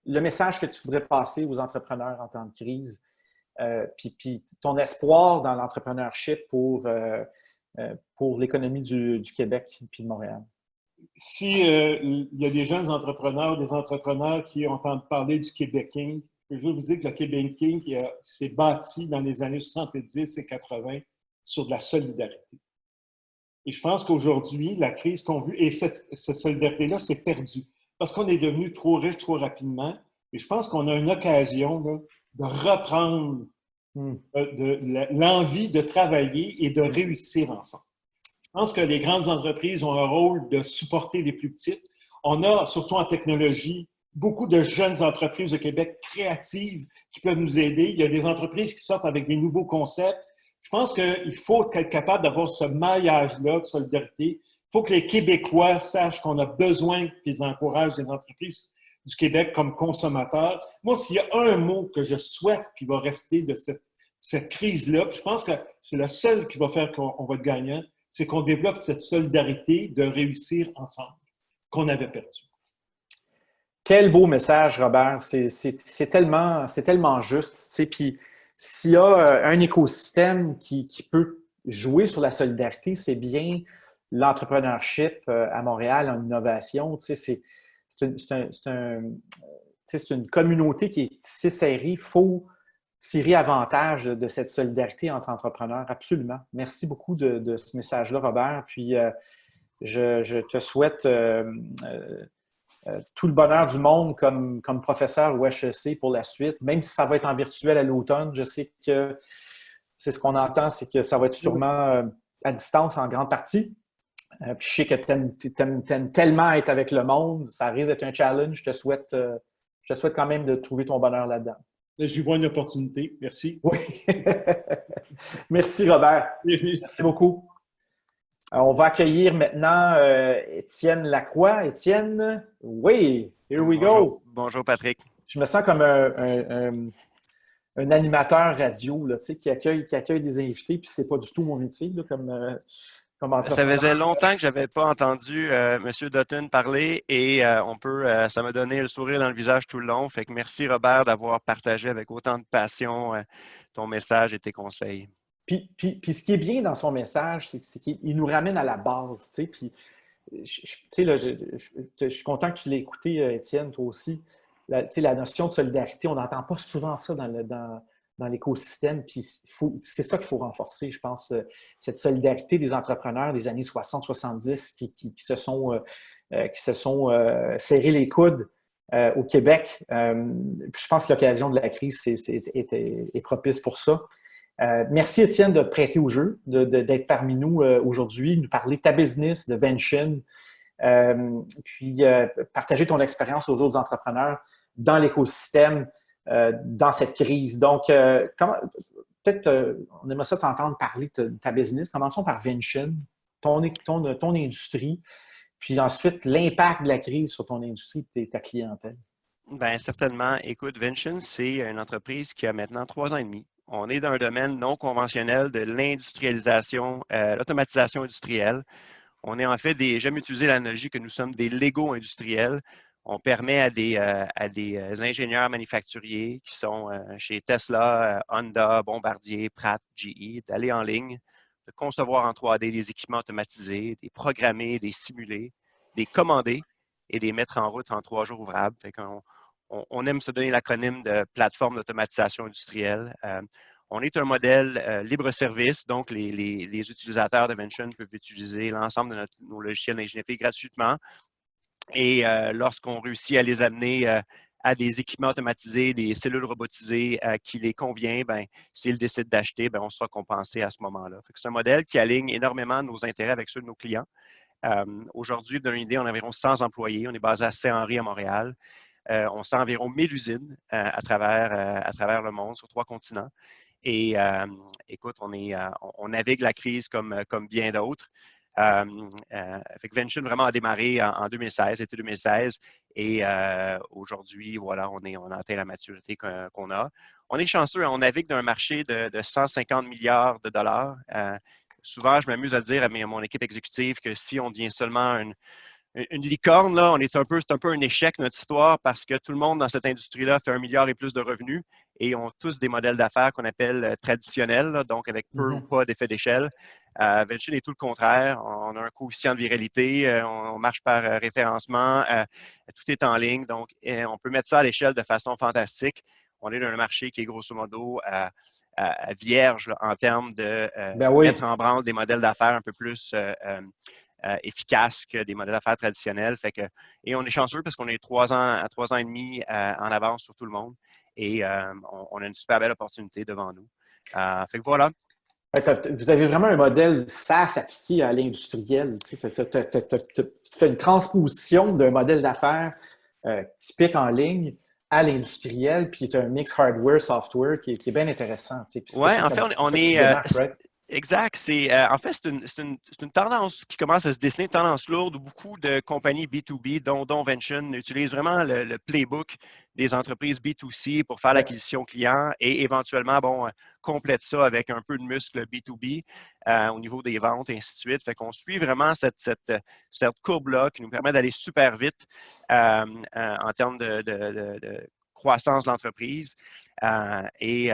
le message que tu voudrais passer aux entrepreneurs en temps de crise, puis ton espoir dans l'entrepreneurship pour l'économie du Québec et de Montréal. Si il y a des jeunes entrepreneurs, des entrepreneurs qui ont entendu parler du Québec King, je veux vous dire que le Québec King s'est bâti dans les années 70 et 80 sur de la solidarité. Et je pense qu'aujourd'hui, la crise qu'on vit, et cette solidarité-là s'est perdue parce qu'on est devenu trop riche trop rapidement. Et je pense qu'on a une occasion là, de reprendre l'envie de travailler et de réussir ensemble. Je pense que les grandes entreprises ont un rôle de supporter les plus petites. On a, surtout en technologie, beaucoup de jeunes entreprises au Québec créatives qui peuvent nous aider. Il y a des entreprises qui sortent avec des nouveaux concepts. Je pense qu'il faut être capable d'avoir ce maillage-là de solidarité. Il faut que les Québécois sachent qu'on a besoin qu'ils encouragent les entreprises du Québec comme consommateurs. Moi, s'il y a un mot que je souhaite qui va rester de cette crise-là, je pense que c'est le seul qui va faire qu'on va être gagnant, c'est qu'on développe cette solidarité de réussir ensemble qu'on avait perdu. Quel beau message, Robert. C'est tellement juste. Tu sais, puis s'il y a un écosystème qui peut jouer sur la solidarité, c'est bien l'entrepreneurship à Montréal en innovation. Tu sais, c'est une communauté qui est tissée serrée. Il faut tirer avantage de cette solidarité entre entrepreneurs. Absolument. Merci beaucoup de ce message-là, Robert. Puis, je te souhaite tout le bonheur du monde comme professeur au HEC pour la suite, même si ça va être en virtuel à l'automne. Je sais que c'est ce qu'on entend, c'est que ça va être sûrement à distance en grande partie. Puis je sais que tu aimes tellement être avec le monde, ça risque d'être un challenge. Je te souhaite quand même de trouver ton bonheur là-dedans. J'y vois une opportunité. Merci. Oui. Merci, Robert. Merci beaucoup. Alors, on va accueillir maintenant Étienne Lacroix. Étienne, oui, here we go. Bonjour, Patrick. Je me sens comme un animateur radio là, qui accueille des invités, puis c'est pas du tout mon métier, là, comme comme Ça faisait entrepreneur. longtemps que je n'avais pas entendu M. Dutton parler et ça m'a donné le sourire dans le visage tout le long. Fait que merci Robert d'avoir partagé avec autant de passion ton message et tes conseils. Puis ce qui est bien dans son message, c'est qu'il nous ramène à la base, tu sais. Puis, tu sais, là, je suis content que tu l'aies écouté, Étienne, toi aussi. Tu sais, la notion de solidarité, on n'entend pas souvent ça dans l'écosystème. Puis c'est ça qu'il faut renforcer, je pense, cette solidarité des entrepreneurs des années 60-70 qui se sont serrés les coudes au Québec. Puis je pense que l'occasion de la crise est propice pour ça. Merci, Étienne, de te prêter au jeu, d'être parmi nous aujourd'hui, nous parler de ta business, de Vention, puis partager ton expérience aux autres entrepreneurs dans l'écosystème, dans cette crise. Donc, peut-être, on aimerait ça t'entendre parler de ta business. Commençons par Vention, ton industrie, puis ensuite l'impact de la crise sur ton industrie et ta clientèle. Bien, certainement. Écoute, Vention, c'est une entreprise qui a maintenant 3 ans et demi. On est dans un domaine non conventionnel de l'industrialisation, l'automatisation industrielle. On est en fait j'aime utiliser l'analogie que nous sommes des Lego industriels. On permet à des ingénieurs manufacturiers qui sont chez Tesla, Honda, Bombardier, Pratt, GE, d'aller en ligne, de concevoir en 3D des équipements automatisés, des programmer, des simuler, des commander et des mettre en route en 3 jours ouvrables. Fait qu'on aime se donner l'acronyme de plateforme d'automatisation industrielle. On est un modèle libre-service, donc les utilisateurs de Vention peuvent utiliser l'ensemble de nos logiciels d'ingénierie gratuitement. Et lorsqu'on réussit à les amener à des équipements automatisés, des cellules robotisées qui les convient, ben, s'ils décident d'acheter, ben, on sera compensé à ce moment-là. C'est un modèle qui aligne énormément nos intérêts avec ceux de nos clients. Aujourd'hui, pour donner une idée, on a environ 100 employés. On est basé à Saint-Henri, à Montréal. On sent environ 1000 usines à travers le monde, sur 3 continents. Et écoute, on navigue la crise comme bien d'autres. Fait que Vention vraiment a démarré en 2016, c'était 2016. Et aujourd'hui, voilà, on a atteint la maturité qu'on a. On est chanceux, on navigue dans un marché de 150 milliards de dollars. Souvent, je m'amuse à dire à mon équipe exécutive que si on devient seulement une licorne, là, c'est un peu un échec, notre histoire, parce que tout le monde dans cette industrie-là fait 1 milliard et plus de revenus et ont tous des modèles d'affaires qu'on appelle traditionnels, là, donc avec peu ou pas d'effet d'échelle. Vention est tout le contraire. On a un coefficient de viralité, on marche par référencement, tout est en ligne, donc on peut mettre ça à l'échelle de façon fantastique. On est dans un marché qui est grosso modo vierge là, en termes de mettre en branle des modèles d'affaires un peu plus efficaces que des modèles d'affaires traditionnels. Et on est chanceux parce qu'on est 3 ans et demi en avance sur tout le monde. Et on a une super belle opportunité devant nous. Fait que voilà. Vous avez vraiment un modèle SaaS appliqué à l'industriel. Tu fais une transposition d'un modèle d'affaires typique en ligne à l'industriel, puis tu as un mix hardware-software qui est bien intéressant. Oui, en fait, on est... Exact. En fait, c'est une tendance qui commence à se dessiner, une tendance lourde où beaucoup de compagnies B2B, dont Vention, utilisent vraiment le playbook des entreprises B2C pour faire l'acquisition client et éventuellement, complète ça avec un peu de muscle B2B au niveau des ventes et ainsi de suite. Fait qu'on suit vraiment cette courbe-là qui nous permet d'aller super vite en termes de croissance de l'entreprise. Et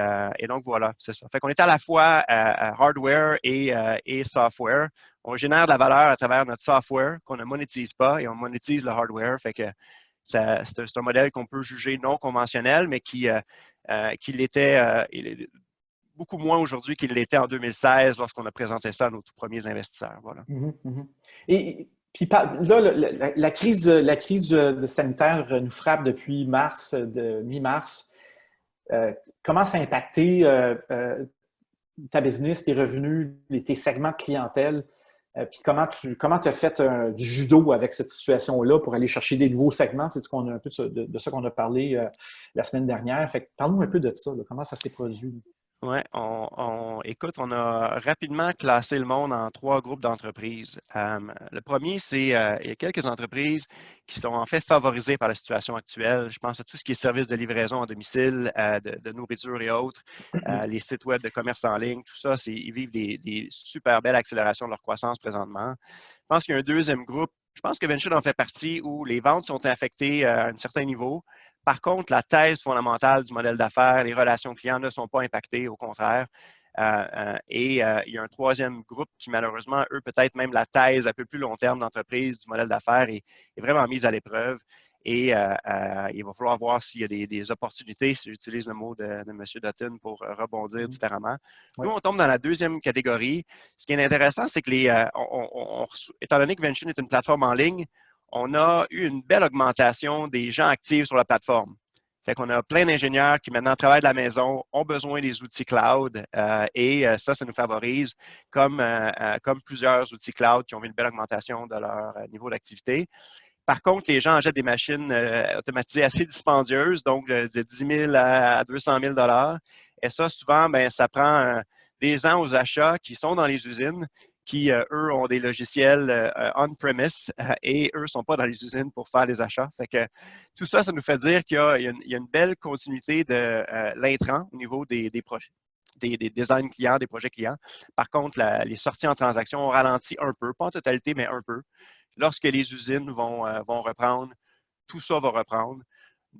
donc, voilà, c'est ça. Fait qu'on est à la fois hardware et software. On génère de la valeur à travers notre software qu'on ne monétise pas et on monétise le hardware. Fait que c'est un modèle qu'on peut juger non conventionnel, mais qui l'était beaucoup moins aujourd'hui qu'il l'était en 2016 lorsqu'on a présenté ça à nos tout premiers investisseurs. Voilà. Et puis là, la crise sanitaire nous frappe depuis mi-mars. Comment ça a impacté ta business, tes revenus, tes segments de clientèle? Puis comment tu as fait du judo avec cette situation-là pour aller chercher des nouveaux segments? C'est un peu de ça qu'on a parlé la semaine dernière. Fait que parle-nous un peu de ça. Comment ça s'est produit? Ouais, écoute, on a rapidement classé le monde en 3 groupes d'entreprises. Le premier, c'est il y a quelques entreprises qui sont en fait favorisées par la situation actuelle. Je pense à tout ce qui est services de livraison à domicile, de nourriture et autres, les sites web de commerce en ligne, tout ça, ils vivent des super belles accélérations de leur croissance présentement. Je pense qu'il y a un deuxième groupe. Je pense que Venture en fait partie où les ventes sont affectées à un certain niveau. Par contre, la thèse fondamentale du modèle d'affaires, les relations clients ne sont pas impactées, au contraire. Il y a un troisième groupe qui, malheureusement, eux, peut-être même la thèse à peu plus long terme d'entreprise du modèle d'affaires est vraiment mise à l'épreuve. Et il va falloir voir s'il y a des opportunités, si j'utilise le mot de M. Dutton, pour rebondir différemment. Ouais. Nous, on tombe dans la deuxième catégorie. Ce qui est intéressant, c'est que étant donné que Venture est une plateforme en ligne, on a eu une belle augmentation des gens actifs sur la plateforme. Fait qu'on a plein d'ingénieurs qui maintenant travaillent de la maison, ont besoin des outils cloud ça nous favorise comme plusieurs outils cloud qui ont vu une belle augmentation de leur niveau d'activité. Par contre, les gens achètent des machines automatisées assez dispendieuses, donc de 10 000 à 200 000 $. Et ça, souvent, ben, ça prend des gens aux achats qui sont dans les usines, qui, eux, ont des logiciels on-premise et eux ne sont pas dans les usines pour faire les achats. Fait que tout ça, ça nous fait dire qu'il y a une belle continuité de l'intrant au niveau des projets. Des designs clients, des projets clients. Par contre, les sorties en transaction ont ralenti un peu, pas en totalité, mais un peu. Lorsque les usines vont reprendre, tout ça va reprendre.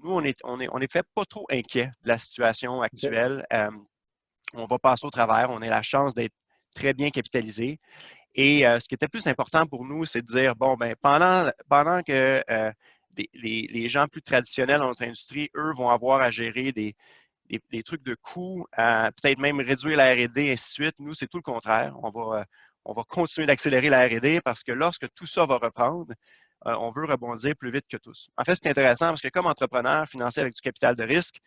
Nous, on est fait pas trop inquiets de la situation actuelle. On va passer au travers. On a la chance d'être très bien capitalisé. Et ce qui était plus important pour nous, c'est de dire, bon, ben pendant que les gens plus traditionnels dans notre industrie, eux, vont avoir à gérer des trucs de coûts, peut-être même réduire la R&D, ainsi de suite. Nous, c'est tout le contraire. On va continuer d'accélérer la R&D parce que lorsque tout ça va reprendre, on veut rebondir plus vite que tous. En fait, c'est intéressant parce que comme entrepreneur financé avec du capital de risque,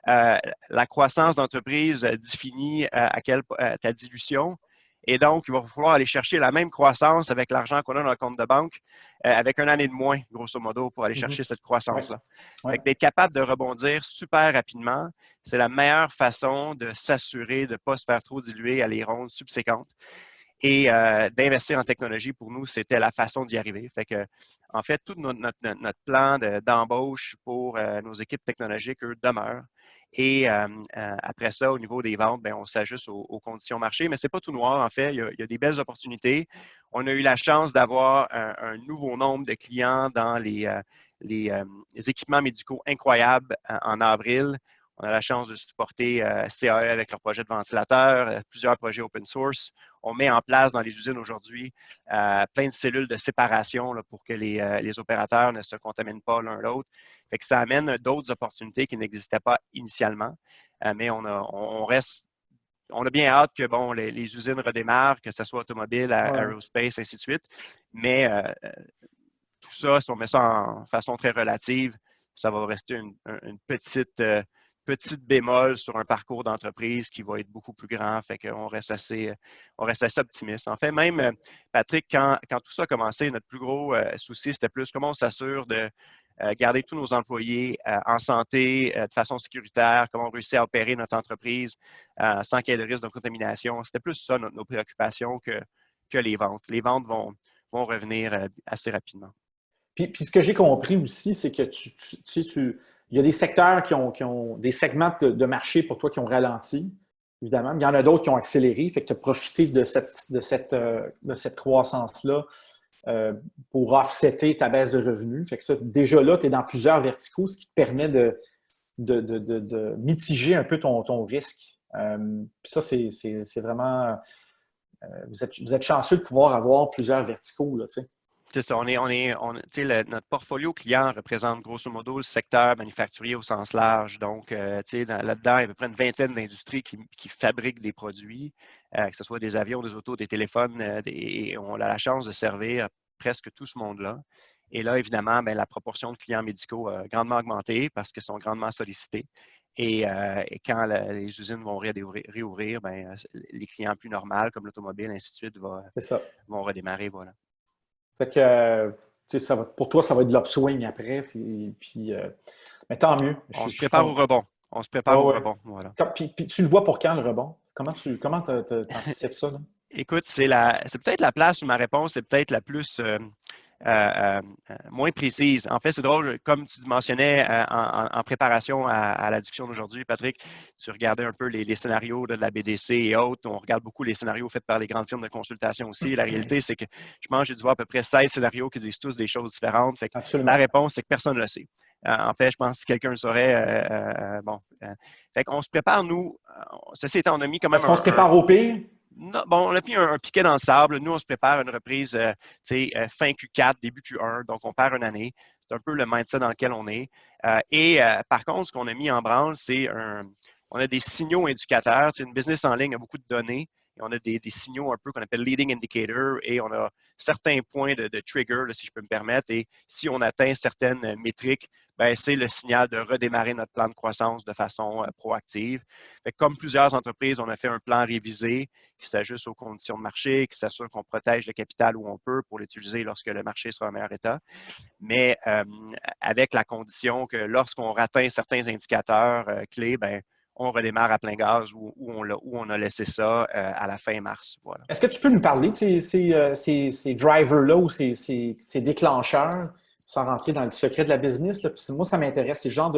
la croissance d'entreprise définit ta dilution. Et donc, il va falloir aller chercher la même croissance avec l'argent qu'on a dans le compte de banque, avec une année de moins, grosso modo, pour aller chercher cette croissance-là. Ouais. D'être capable de rebondir super rapidement, c'est la meilleure façon de s'assurer de ne pas se faire trop diluer à les rondes subséquentes. Et d'investir en technologie, pour nous, c'était la façon d'y arriver. Fait que, en fait, tout notre plan d'embauche pour nos équipes technologiques, eux, demeure. Et après ça, au niveau des ventes, bien, on s'ajuste aux conditions marché. Mais ce n'est pas tout noir, en fait. Il y a des belles opportunités. On a eu la chance d'avoir un nouveau nombre de clients dans les équipements médicaux incroyables en avril. On a la chance de supporter CAE avec leur projet de ventilateur, plusieurs projets open source. On met en place dans les usines aujourd'hui plein de cellules de séparation là, pour que les opérateurs ne se contaminent pas l'un l'autre. Fait que ça amène d'autres opportunités qui n'existaient pas initialement. Mais on a bien hâte que bon, les usines redémarrent, que ce soit automobile, aerospace, ainsi de suite. Mais tout ça, si on met ça en façon très relative, ça va rester une petite bémol sur un parcours d'entreprise qui va être beaucoup plus grand. Fait qu'on reste assez optimiste. En fait, même, Patrick, quand tout ça a commencé, notre plus gros souci, c'était plus comment on s'assure de garder tous nos employés en santé de façon sécuritaire, comment on réussit à opérer notre entreprise sans qu'il y ait de risque de contamination. C'était plus ça nos préoccupations que les ventes. Les ventes vont revenir assez rapidement. Puis ce que j'ai compris aussi, c'est que il y a des secteurs qui ont des segments de marché pour toi qui ont ralenti, évidemment. Mais il y en a d'autres qui ont accéléré. Fait que tu as profité de cette croissance-là pour offsetter ta baisse de revenus. Fait que ça, déjà là, tu es dans plusieurs verticaux, ce qui te permet de mitiger un peu ton risque. Puis ça, c'est vraiment... vous êtes chanceux de pouvoir avoir plusieurs verticaux, là, tu sais. C'est ça, notre portfolio client représente grosso modo le secteur manufacturier au sens large. Donc, là-dedans, il y a à peu près une vingtaine d'industries qui fabriquent des produits, que ce soit des avions, des autos, des téléphones, et on a la chance de servir presque tout ce monde-là. Et là, évidemment, bien, la proportion de clients médicaux a grandement augmenté parce qu'ils sont grandement sollicités. Et quand les usines vont réouvrir, bien, les clients plus normaux, comme l'automobile, ainsi de suite, vont redémarrer. Voilà. Fait que, pour toi, ça va être de l'upswing après. Mais tant mieux. On se prépare au rebond. On se prépare au Ouais. rebond. Voilà. Puis tu le vois pour quand, le rebond? Comment tu anticipes ça, là? Écoute, c'est peut-être la place où ma réponse est peut-être la plus moins précise. En fait, c'est drôle, comme tu mentionnais en préparation à la discussion d'aujourd'hui, Patrick, tu regardais un peu les scénarios de la BDC et autres. On regarde beaucoup les scénarios faits par les grandes firmes de consultation aussi. La réalité, c'est que je pense que j'ai dû voir à peu près 16 scénarios qui disent tous des choses différentes. Fait que la Absolument. réponse, c'est que personne ne le sait. En fait, je pense que si quelqu'un le saurait, fait qu'on se prépare, nous, ceci étant, on a mis quand même Est-ce qu'on se prépare au pire? non, bon, on a mis un piquet dans le sable. Nous, on se prépare à une reprise fin Q4, début Q1, donc on perd une année. C'est un peu le mindset dans lequel on est. Par contre, ce qu'on a mis en branle, on a des signaux indicateurs. Une business en ligne a beaucoup de données et on a des signaux un peu qu'on appelle leading indicator et on a certains points de trigger, là, si je peux me permettre. Et si on atteint certaines métriques, ben, c'est le signal de redémarrer notre plan de croissance de façon proactive. Fait que comme plusieurs entreprises, on a fait un plan révisé qui s'ajuste aux conditions de marché, qui s'assure qu'on protège le capital où on peut pour l'utiliser lorsque le marché sera en meilleur état, mais avec la condition que lorsqu'on atteint certains indicateurs clés, ben, on redémarre à plein gaz où on a laissé ça à la fin mars. Voilà. Est-ce que tu peux nous parler de ces drivers-là ou ces déclencheurs, sans rentrer dans le secret de la business? Là? Puis moi, ça m'intéresse, c'est le genre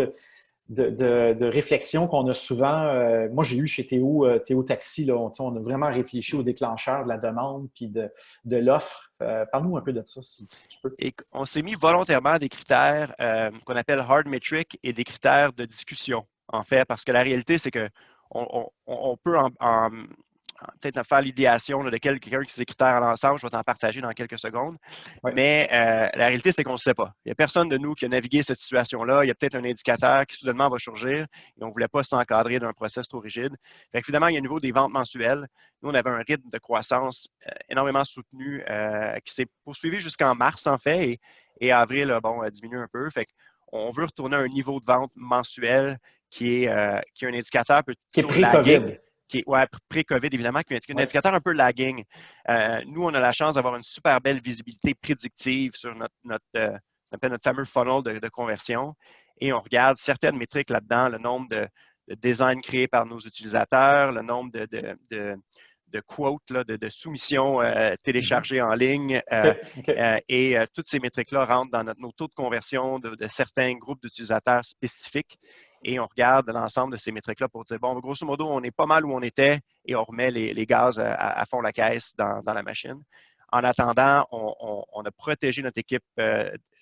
de réflexion qu'on a souvent. Moi, j'ai eu chez Théo Taxi, là, on a vraiment réfléchi aux déclencheurs de la demande puis de l'offre. Parle-nous un peu de ça, si tu peux. Et on s'est mis volontairement des critères qu'on appelle hard metric et des critères de discussion, en fait, parce que la réalité, c'est que on peut peut-être faire l'idéation de quelqu'un qui ces critères ensemble. Je vais t'en partager dans quelques secondes. Oui. Mais la réalité, c'est qu'on ne sait pas. Il n'y a personne de nous qui a navigué cette situation-là. Il y a peut-être un indicateur qui soudainement va surgir et on ne voulait pas s'encadrer d'un process trop rigide. Fait que, finalement, il y a un niveau des ventes mensuelles. Nous, on avait un rythme de croissance énormément soutenu qui s'est poursuivi jusqu'en mars, en fait, et avril a diminué un peu. Fait qu'on veut retourner à un niveau de vente mensuel qui est un indicateur qui est plutôt lagging. pré-COVID. Pré-COVID, évidemment, qui est un indicateur un peu lagging. Nous, on a la chance d'avoir une super belle visibilité prédictive sur notre fameux funnel de conversion. Et on regarde certaines métriques là-dedans, le nombre de designs créés par nos utilisateurs, le nombre de quotes, là, de soumissions téléchargées en ligne. Et toutes ces métriques-là rentrent dans nos taux de conversion de certains groupes d'utilisateurs spécifiques. Et on regarde l'ensemble de ces métriques-là pour dire, bon, grosso modo, on est pas mal où on était et on remet les gaz à fond la caisse dans la machine. En attendant, on a protégé notre équipe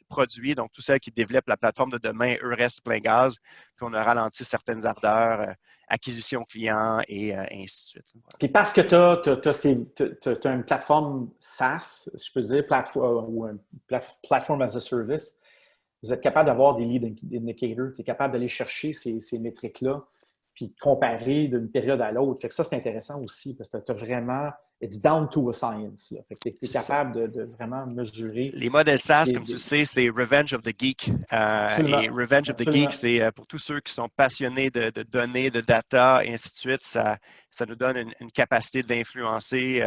produit, donc tout celles qui développent la plateforme de demain, eux restent plein gaz, puis on a ralenti certaines ardeurs, acquisition client et ainsi de suite. Voilà. Puis parce que tu as une plateforme SaaS, je peux dire, ou un platform as a service, vous êtes capable d'avoir des lead indicators, tu es capable d'aller chercher ces métriques-là, puis comparer d'une période à l'autre. Fait que ça, c'est intéressant aussi, parce que tu as vraiment, it's down to a science. Là. Fait que tu es capable de vraiment mesurer. Les modèles SaaS, comme tu le sais, c'est Revenge of the Geek. Et Revenge of the Geek, c'est pour tous ceux qui sont passionnés de données, de data, et ainsi de suite, ça nous donne une capacité d'influencer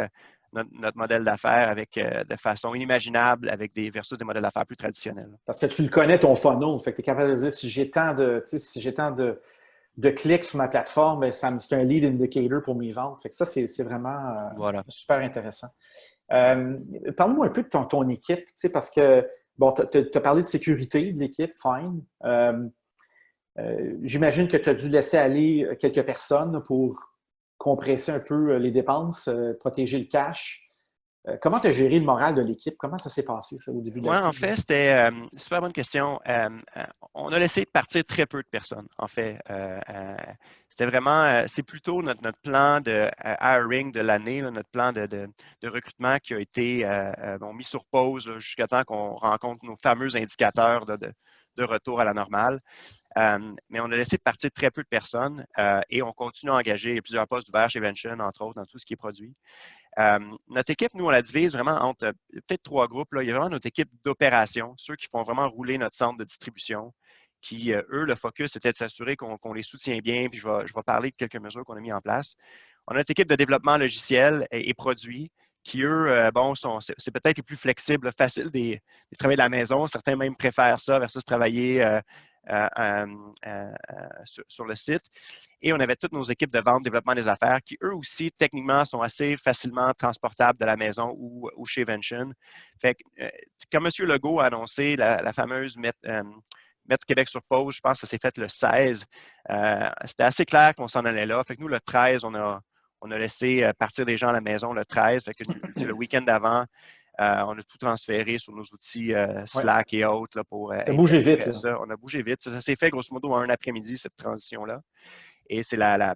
notre modèle d'affaires de façon inimaginable versus des modèles d'affaires plus traditionnels. Parce que tu le connais, ton funnel. Fait que tu es capable de dire, si j'ai tant de clics sur ma plateforme, ben, c'est un lead indicator pour mes ventes. Fait que ça, c'est vraiment super intéressant. Parle-moi un peu de ton équipe, parce que, bon, tu as parlé de sécurité de l'équipe, fine. J'imagine que tu as dû laisser aller quelques personnes pour compresser un peu les dépenses, protéger le cash. Comment tu as géré le moral de l'équipe? Comment ça s'est passé, ça, au début de la crise? En fait, c'était une super bonne question. On a laissé partir très peu de personnes, en fait. C'était vraiment, c'est plutôt notre plan de hiring de l'année, notre plan de recrutement qui a été mis sur pause jusqu'à temps qu'on rencontre nos fameux indicateurs de retour à la normale. Mais on a laissé partir très peu de personnes et on continue à engager. Il y a plusieurs postes ouverts chez Vention, entre autres, dans tout ce qui est produit. Notre équipe, nous, on la divise vraiment entre peut-être 3 groupes. Là. Il y a vraiment notre équipe d'opération, ceux qui font vraiment rouler notre centre de distribution, qui, eux, le focus, c'était de s'assurer qu'on les soutient bien, puis je vais parler de quelques mesures qu'on a mises en place. On a notre équipe de développement logiciel et produits, qui, eux, c'est peut-être les plus flexibles, facile de travailler de la maison. Certains même préfèrent ça versus travailler sur le site. Et on avait toutes nos équipes de vente, développement des affaires qui, eux aussi, techniquement, sont assez facilement transportables de la maison ou chez Vention. Fait que, comme M. Legault a annoncé la fameuse mettre Québec sur pause, je pense que ça s'est fait le 16. C'était assez clair qu'on s'en allait là. Fait que nous, le 13, on a laissé partir des gens à la maison le 13. Fait que le week-end d'avant, on a tout transféré sur nos outils Slack et autres là, pour Ça a bougé être vite. prêt à ça. On a bougé vite. Ça s'est fait grosso modo en un après-midi, cette transition-là. Et c'est la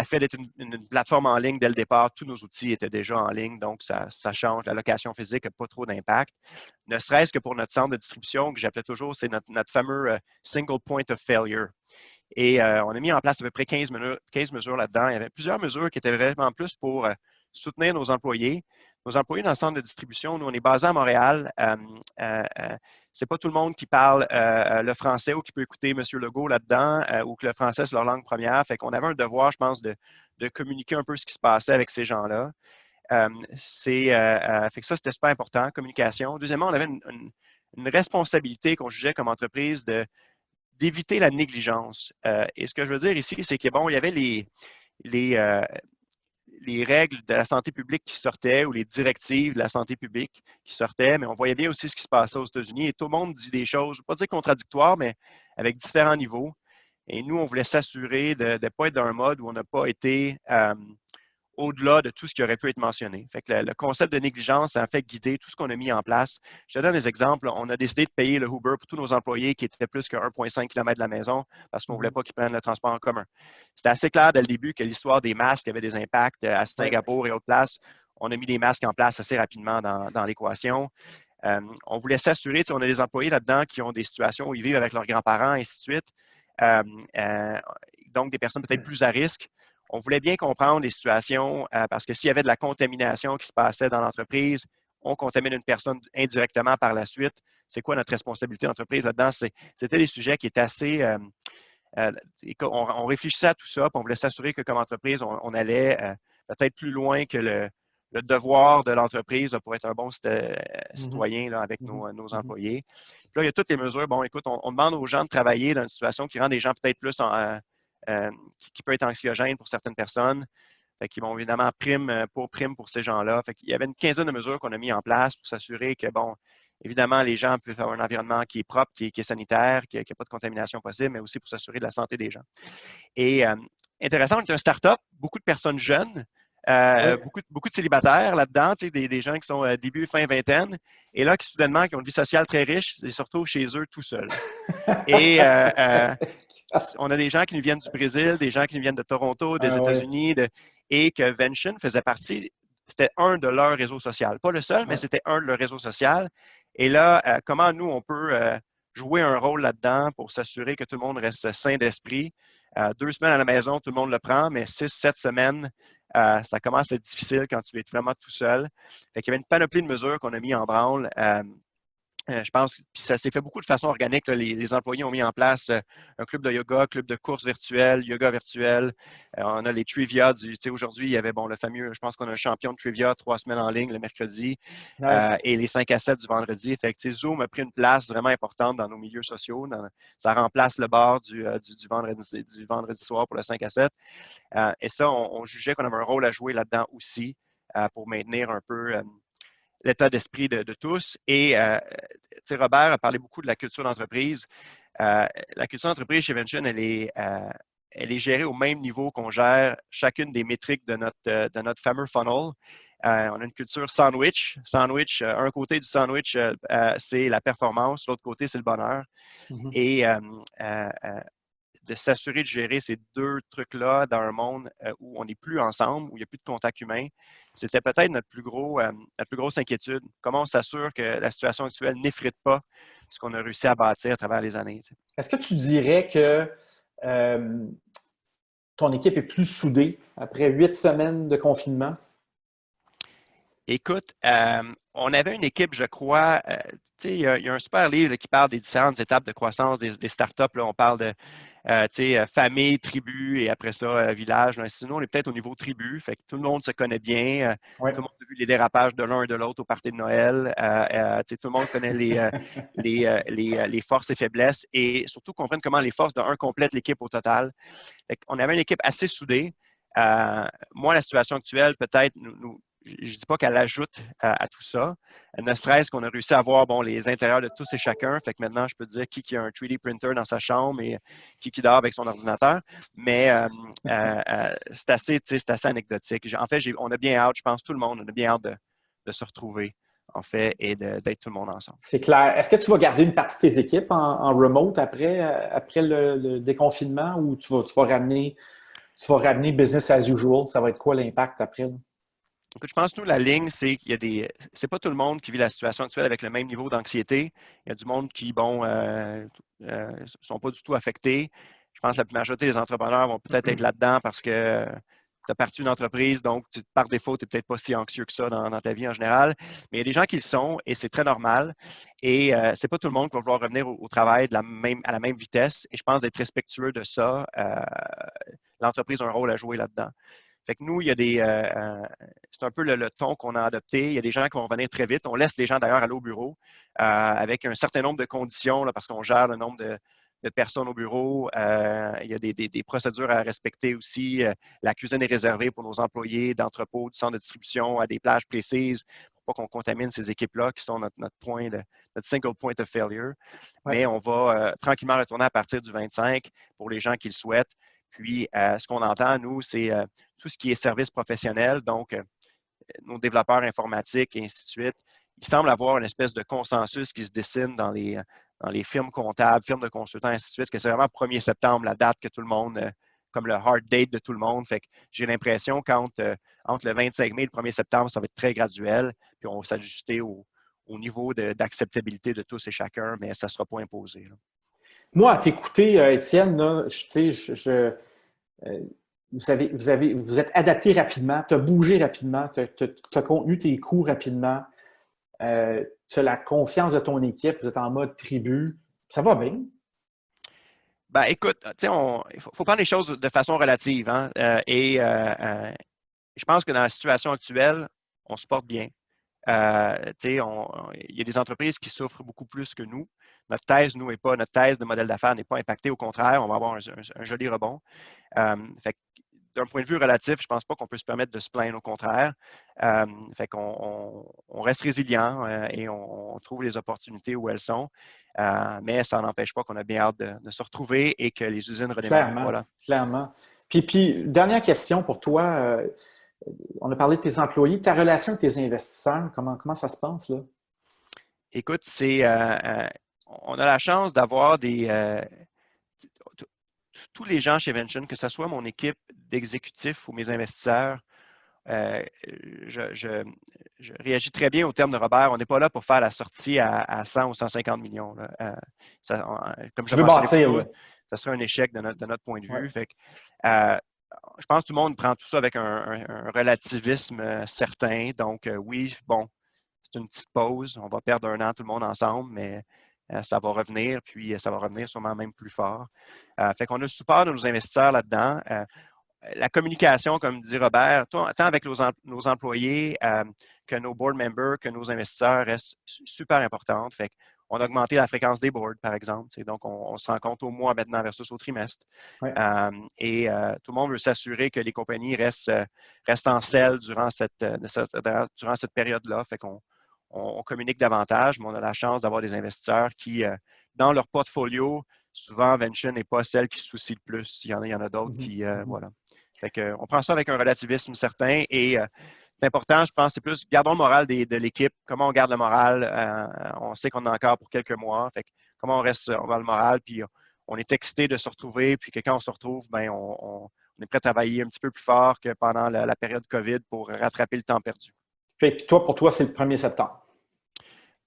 fait d'être une plateforme en ligne dès le départ, tous nos outils étaient déjà en ligne, donc ça change. La location physique n'a pas trop d'impact. Ne serait-ce que pour notre centre de distribution, que j'appelais toujours, c'est notre fameux single point of failure. Et on a mis en place à peu près 15 mesures là-dedans. Il y avait plusieurs mesures qui étaient vraiment plus pour soutenir nos employés. Nos employés dans le centre de distribution, nous, on est basé à Montréal. C'est pas tout le monde qui parle le français ou qui peut écouter M. Legault là-dedans ou que le français, c'est leur langue première. Fait qu'on avait un devoir, je pense, de communiquer un peu ce qui se passait avec ces gens-là. Fait que ça, c'était super important, communication. Deuxièmement, on avait une responsabilité qu'on jugeait comme entreprise d'éviter la négligence. Et ce que je veux dire ici, c'est que bon, il y avait les règles de la santé publique qui sortaient ou les directives de la santé publique qui sortaient, mais on voyait bien aussi ce qui se passait aux États-Unis et tout le monde dit des choses, je ne veux pas dire contradictoires, mais avec différents niveaux. Et nous, on voulait s'assurer de ne pas être dans un mode où on n'a pas été au-delà de tout ce qui aurait pu être mentionné. Fait que le concept de négligence, ça a fait guider tout ce qu'on a mis en place. Je te donne des exemples. On a décidé de payer le Uber pour tous nos employés qui étaient plus que 1,5 km de la maison parce qu'on ne voulait pas qu'ils prennent le transport en commun. C'était assez clair dès le début que l'histoire des masques avait des impacts à Singapour et autres places. On a mis des masques en place assez rapidement dans l'équation. On voulait s'assurer, on a des employés là-dedans qui ont des situations où ils vivent avec leurs grands-parents, et ainsi de suite. Donc, des personnes peut-être plus à risque. On voulait bien comprendre les situations parce que s'il y avait de la contamination qui se passait dans l'entreprise, on contamine une personne indirectement par la suite. C'est quoi notre responsabilité d'entreprise là-dedans? C'était des sujets qui étaient assez... on réfléchissait à tout ça, puis on voulait s'assurer que comme entreprise, on allait peut-être plus loin que le devoir de l'entreprise pour être un bon citoyen là, avec nos employés. Puis là, il y a toutes les mesures. Bon, écoute, on demande aux gens de travailler dans une situation qui rend les gens peut-être plus qui peut être anxiogène pour certaines personnes. Fait qu'ils vont évidemment prime pour ces gens-là. Fait qu'il y avait une quinzaine de mesures qu'on a mis en place pour s'assurer que, bon, évidemment, les gens peuvent avoir un environnement qui est propre, qui est sanitaire, qui n'a pas de contamination possible, mais aussi pour s'assurer de la santé des gens. Et intéressant, on est un start-up, beaucoup de personnes jeunes, beaucoup de célibataires là-dedans, des gens qui sont début, fin vingtaine, et là, qui soudainement, qui ont une vie sociale très riche, et surtout chez eux tout seuls. Et on a des gens qui nous viennent du Brésil, des gens qui nous viennent de Toronto, des États-Unis, et que Vention faisait partie, c'était un de leurs réseaux sociaux. Pas le seul, mais c'était un de leurs réseaux sociaux. Et là, comment nous, on peut jouer un rôle là-dedans pour s'assurer que tout le monde reste sain d'esprit. 2 semaines à la maison, tout le monde le prend, mais 6, 7 semaines, ça commence à être difficile quand tu es vraiment tout seul. Fait qu'il y avait une panoplie de mesures qu'on a mis en branle. Je pense que ça s'est fait beaucoup de façon organique. Là. Les employés ont mis en place un club de yoga, club de course virtuelle, yoga virtuel. On a les trivia. Aujourd'hui, il y avait le fameux, je pense qu'on a un champion de trivia 3 semaines en ligne le mercredi et les 5 à 7 du vendredi. Fait que, Zoom a pris une place vraiment importante dans nos milieux sociaux. Ça remplace le bar du vendredi soir pour le 5 à 7. Et ça, on jugeait qu'on avait un rôle à jouer là-dedans aussi pour maintenir un peu l'état d'esprit de tous. Et Robert a parlé beaucoup de la culture d'entreprise. La culture d'entreprise chez Vention, elle est gérée au même niveau qu'on gère chacune des métriques de notre fameux funnel. On a une culture sandwich. Un côté du sandwich, c'est la performance, l'autre côté, c'est le bonheur. Et de s'assurer de gérer ces deux trucs-là dans un monde où on n'est plus ensemble, où il n'y a plus de contact humain, c'était peut-être notre plus grosse inquiétude. Comment on s'assure que la situation actuelle n'effrite pas ce qu'on a réussi à bâtir à travers les années. Est-ce que tu dirais que ton équipe est plus soudée après 8 semaines de confinement? Écoute, on avait une équipe, je crois, il y a un super livre là, qui parle des différentes étapes de croissance des startups. Là, on parle famille, tribu et après ça, village. Sinon, on est peut-être au niveau tribu. Fait que tout le monde se connaît bien. Ouais. Tout le monde a vu les dérapages de l'un et de l'autre au party de Noël. Tout le monde connaît les forces et faiblesses et surtout comprennent comment les forces d'un complètent l'équipe au total. Fait qu'on avait une équipe assez soudée. Moi, la situation actuelle, peut-être, je ne dis pas qu'elle ajoute à tout ça, ne serait-ce qu'on a réussi à voir les intérieurs de tous et chacun. Fait que maintenant, je peux dire qui a un 3D printer dans sa chambre et qui dort avec son ordinateur. Mais c'est assez anecdotique. En fait, on a bien hâte, je pense, tout le monde, on a bien hâte de se retrouver, en fait, et d'être tout le monde ensemble. C'est clair. Est-ce que tu vas garder une partie de tes équipes en remote après le déconfinement ou tu vas ramener business as usual? Ça va être quoi l'impact après? Là? Écoute, je pense que nous, la ligne, c'est qu'il y a c'est pas tout le monde qui vit la situation actuelle avec le même niveau d'anxiété. Il y a du monde qui, sont pas du tout affectés. Je pense que la majorité des entrepreneurs vont peut-être être là-dedans parce que tu as parti une entreprise, donc par défaut, tu n'es peut-être pas si anxieux que ça dans ta vie en général. Mais il y a des gens qui le sont et c'est très normal. Et c'est pas tout le monde qui va vouloir revenir au travail à la même vitesse. Et je pense d'être respectueux de ça. L'entreprise a un rôle à jouer là-dedans. Fait que nous, il y a c'est un peu le ton qu'on a adopté. Il y a des gens qui vont venir très vite. On laisse les gens d'ailleurs aller au bureau avec un certain nombre de conditions là, parce qu'on gère le nombre de personnes au bureau. Il y a des procédures à respecter aussi. La cuisine est réservée pour nos employés d'entrepôt, du centre de distribution à des plages précises pour pas qu'on contamine ces équipes-là qui sont notre single point of failure. Ouais. Mais on va tranquillement retourner à partir du 25 pour les gens qui le souhaitent. Puis, ce qu'on entend, nous, c'est tout ce qui est service professionnel, donc nos développeurs informatiques et ainsi de suite. Il semble avoir une espèce de consensus qui se dessine dans les firmes comptables, firmes de consultants, ainsi de suite, que c'est vraiment 1er septembre, la date que tout le monde, comme le hard date de tout le monde. Fait que j'ai l'impression qu'entre le 25 mai et le 1er septembre, ça va être très graduel, puis on va s'ajuster au niveau d'acceptabilité de tous et chacun, mais ça ne sera pas imposé. Là. Moi, à t'écouter, Étienne, là, vous êtes adapté rapidement, tu as bougé rapidement, tu as contenu tes coûts rapidement, tu as la confiance de ton équipe, vous êtes en mode tribu. Ça va bien? Ben, écoute, il faut prendre les choses de façon relative. Hein? Je pense que dans la situation actuelle, on se porte bien. Il y a des entreprises qui souffrent beaucoup plus que nous. Notre thèse de modèle d'affaires n'est pas impactée. Au contraire, on va avoir un joli rebond. D'un point de vue relatif, je ne pense pas qu'on peut se permettre de se plaindre, au contraire. On reste résilient et on trouve les opportunités où elles sont. Mais ça n'empêche pas qu'on a bien hâte de se retrouver et que les usines redémarrent. Clairement, voilà. Clairement. Puis, dernière question pour toi. On a parlé de tes employés. Ta relation avec tes investisseurs, comment ça se passe, là? Écoute, on a la chance d'avoir tous les gens chez Vention, que ce soit mon équipe d'exécutifs ou mes investisseurs, je réagis très bien au terme de Robert. On n'est pas là pour faire la sortie à 100 ou 150 millions. Là. Comme je bâtir, ça serait un échec de notre point de vue. Ouais. Fait que, je pense que tout le monde prend tout ça avec un relativisme certain. Donc, oui, bon, c'est une petite pause. On va perdre 1 an tout le monde ensemble, mais ça va revenir, puis ça va revenir sûrement même plus fort. Fait qu'on a le support de nos investisseurs là-dedans. La communication, comme dit Robert, tant avec nos employés que nos board members, que nos investisseurs reste super importante. Fait qu'on a augmenté la fréquence des boards, par exemple. Donc, on se rencontre au mois maintenant versus au trimestre. Ouais. Tout le monde veut s'assurer que les compagnies restent en selle durant cette période-là. Fait qu'on communique davantage, mais on a la chance d'avoir des investisseurs qui, dans leur portfolio, souvent, Vention n'est pas celle qui se soucie le plus. Il y en a d'autres qui, voilà. Fait que, on prend ça avec un relativisme certain et c'est important, je pense, c'est plus gardons le moral de l'équipe. Comment on garde le moral? On sait qu'on a encore pour quelques mois. Fait que, comment on va le moral, puis on est excité de se retrouver, puis que quand on se retrouve, ben on est prêt à travailler un petit peu plus fort que pendant la période COVID pour rattraper le temps perdu. Fait que pour toi, c'est le 1er septembre.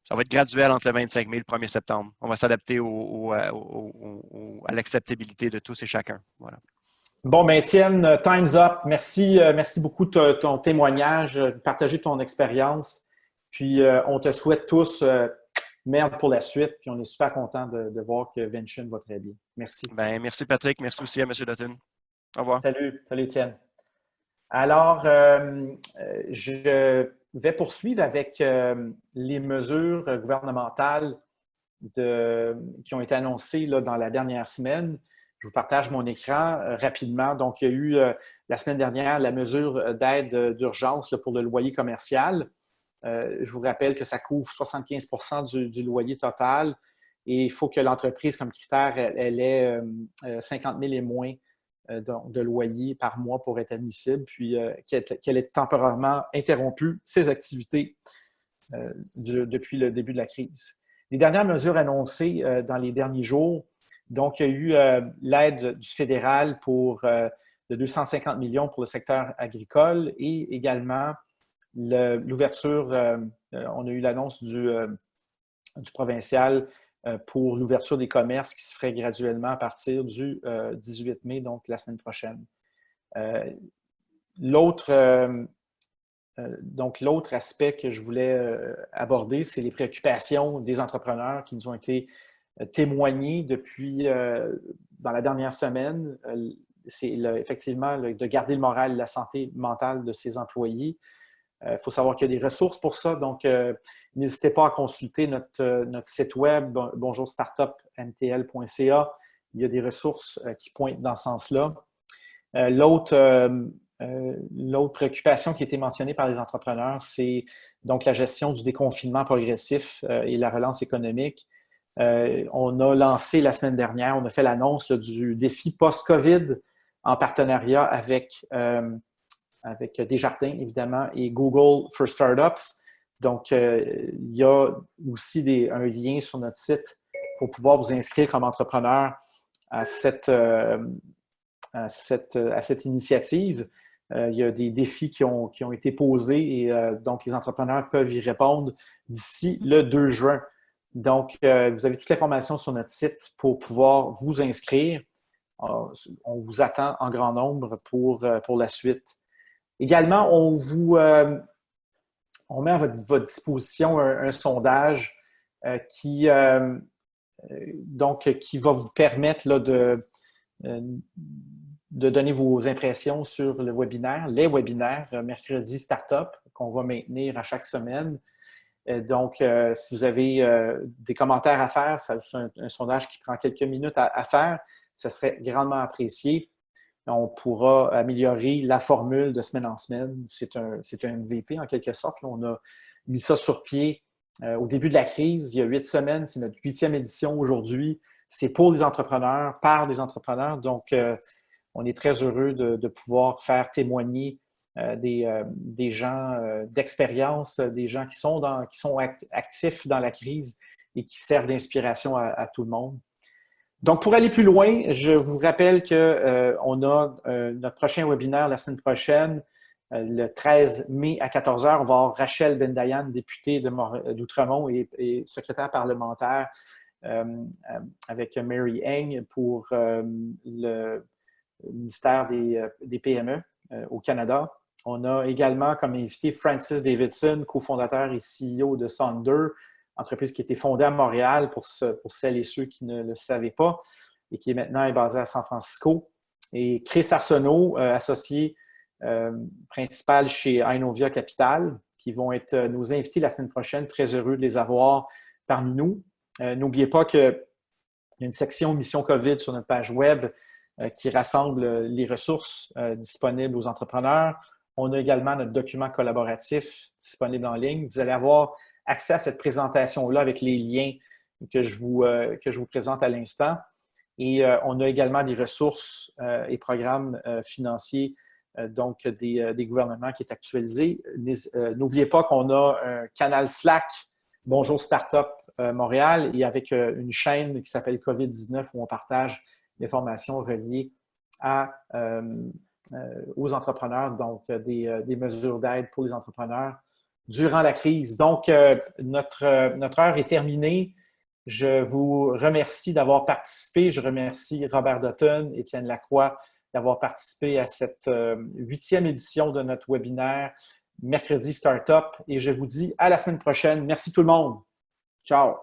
Ça va être graduel entre le 25 mai et le 1er septembre. On va s'adapter à l'acceptabilité de tous et chacun. Voilà. Bon, ben Étienne, time's up. Merci beaucoup de ton témoignage, de partager ton expérience. Puis, on te souhaite tous merde pour la suite. Puis, on est super content de voir que Vention va très bien. Merci. Ben, merci Patrick, merci aussi à M. Dutton. Au revoir. Salut Étienne. Alors, je vais poursuivre avec les mesures gouvernementales qui ont été annoncées là, dans la dernière semaine. Je vous partage mon écran rapidement. Donc, il y a eu la semaine dernière la mesure d'aide d'urgence pour le loyer commercial. Je vous rappelle que ça couvre 75 du loyer total et il faut que l'entreprise, comme critère, elle ait 50 000 et moins de loyer par mois pour être admissible, puis qu'elle ait temporairement interrompu ses activités depuis le début de la crise. Les dernières mesures annoncées dans les derniers jours, donc il y a eu l'aide du fédéral de 250 millions pour le secteur agricole et également l'ouverture, on a eu l'annonce du provincial pour l'ouverture des commerces qui se ferait graduellement à partir du 18 mai, donc la semaine prochaine. L'autre aspect que je voulais aborder, c'est les préoccupations des entrepreneurs qui nous ont été témoignées dans la dernière semaine. C'est effectivement de garder le moral et la santé mentale de ses employés. Il faut savoir qu'il y a des ressources pour ça, donc n'hésitez pas à consulter notre site web bonjourstartupmtl.ca. Il y a des ressources qui pointent dans ce sens-là. L'autre préoccupation qui a été mentionnée par les entrepreneurs, c'est donc la gestion du déconfinement progressif et la relance économique. On a lancé la semaine dernière, on a fait l'annonce du défi post-COVID en partenariat avec Desjardins, évidemment, et Google for Startups. Donc, il y a aussi un lien sur notre site pour pouvoir vous inscrire comme entrepreneur à cette initiative. Il y a des défis qui ont été posés et donc les entrepreneurs peuvent y répondre d'ici le 2 juin. Donc, vous avez toute l'information sur notre site pour pouvoir vous inscrire. On vous attend en grand nombre pour la suite. Également, on met à votre disposition un sondage qui va vous permettre là, de donner vos impressions sur les webinaires Mercredi Startup qu'on va maintenir à chaque semaine. Donc, si vous avez des commentaires à faire, c'est un sondage qui prend quelques minutes à faire, ce serait grandement apprécié. On pourra améliorer la formule de semaine en semaine. C'est un MVP en quelque sorte. Là, on a mis ça sur pied au début de la crise, il y a 8 semaines. C'est notre 8e édition aujourd'hui. C'est pour les entrepreneurs, par des entrepreneurs. Donc, on est très heureux de pouvoir faire témoigner des gens d'expérience, des gens qui sont actifs dans la crise et qui servent d'inspiration à tout le monde. Donc, pour aller plus loin, je vous rappelle qu'on a notre prochain webinaire la semaine prochaine, le 13 mai à 14 h. On va avoir Rachel Bendayan, députée d'Outremont et secrétaire parlementaire avec Mary Eng pour le ministère des PME au Canada. On a également comme invité Francis Davidson, cofondateur et CEO de Sonder, entreprise qui a été fondée à Montréal pour celles et ceux qui ne le savaient pas et qui maintenant est basée à San Francisco. Et Chris Arsenault, associé principal chez Inovia Capital, qui vont être nos invités la semaine prochaine. Très heureux de les avoir parmi nous. N'oubliez pas qu'il y a une section Mission COVID sur notre page web qui rassemble les ressources disponibles aux entrepreneurs. On a également notre document collaboratif disponible en ligne. Vous allez avoir accès à cette présentation-là avec les liens que je vous présente à l'instant. Et on a également des ressources et programmes financiers donc des gouvernements qui est actualisé. N'oubliez pas qu'on a un canal Slack Bonjour Startup Montréal et avec une chaîne qui s'appelle COVID-19 où on partage des formations reliées aux entrepreneurs, donc des mesures d'aide pour les entrepreneurs durant la crise. Donc, notre heure est terminée. Je vous remercie d'avoir participé. Je remercie Robert Dutton, Étienne Lacroix d'avoir participé à cette 8e édition de notre webinaire Mercredi Startup. Et je vous dis à la semaine prochaine. Merci tout le monde. Ciao!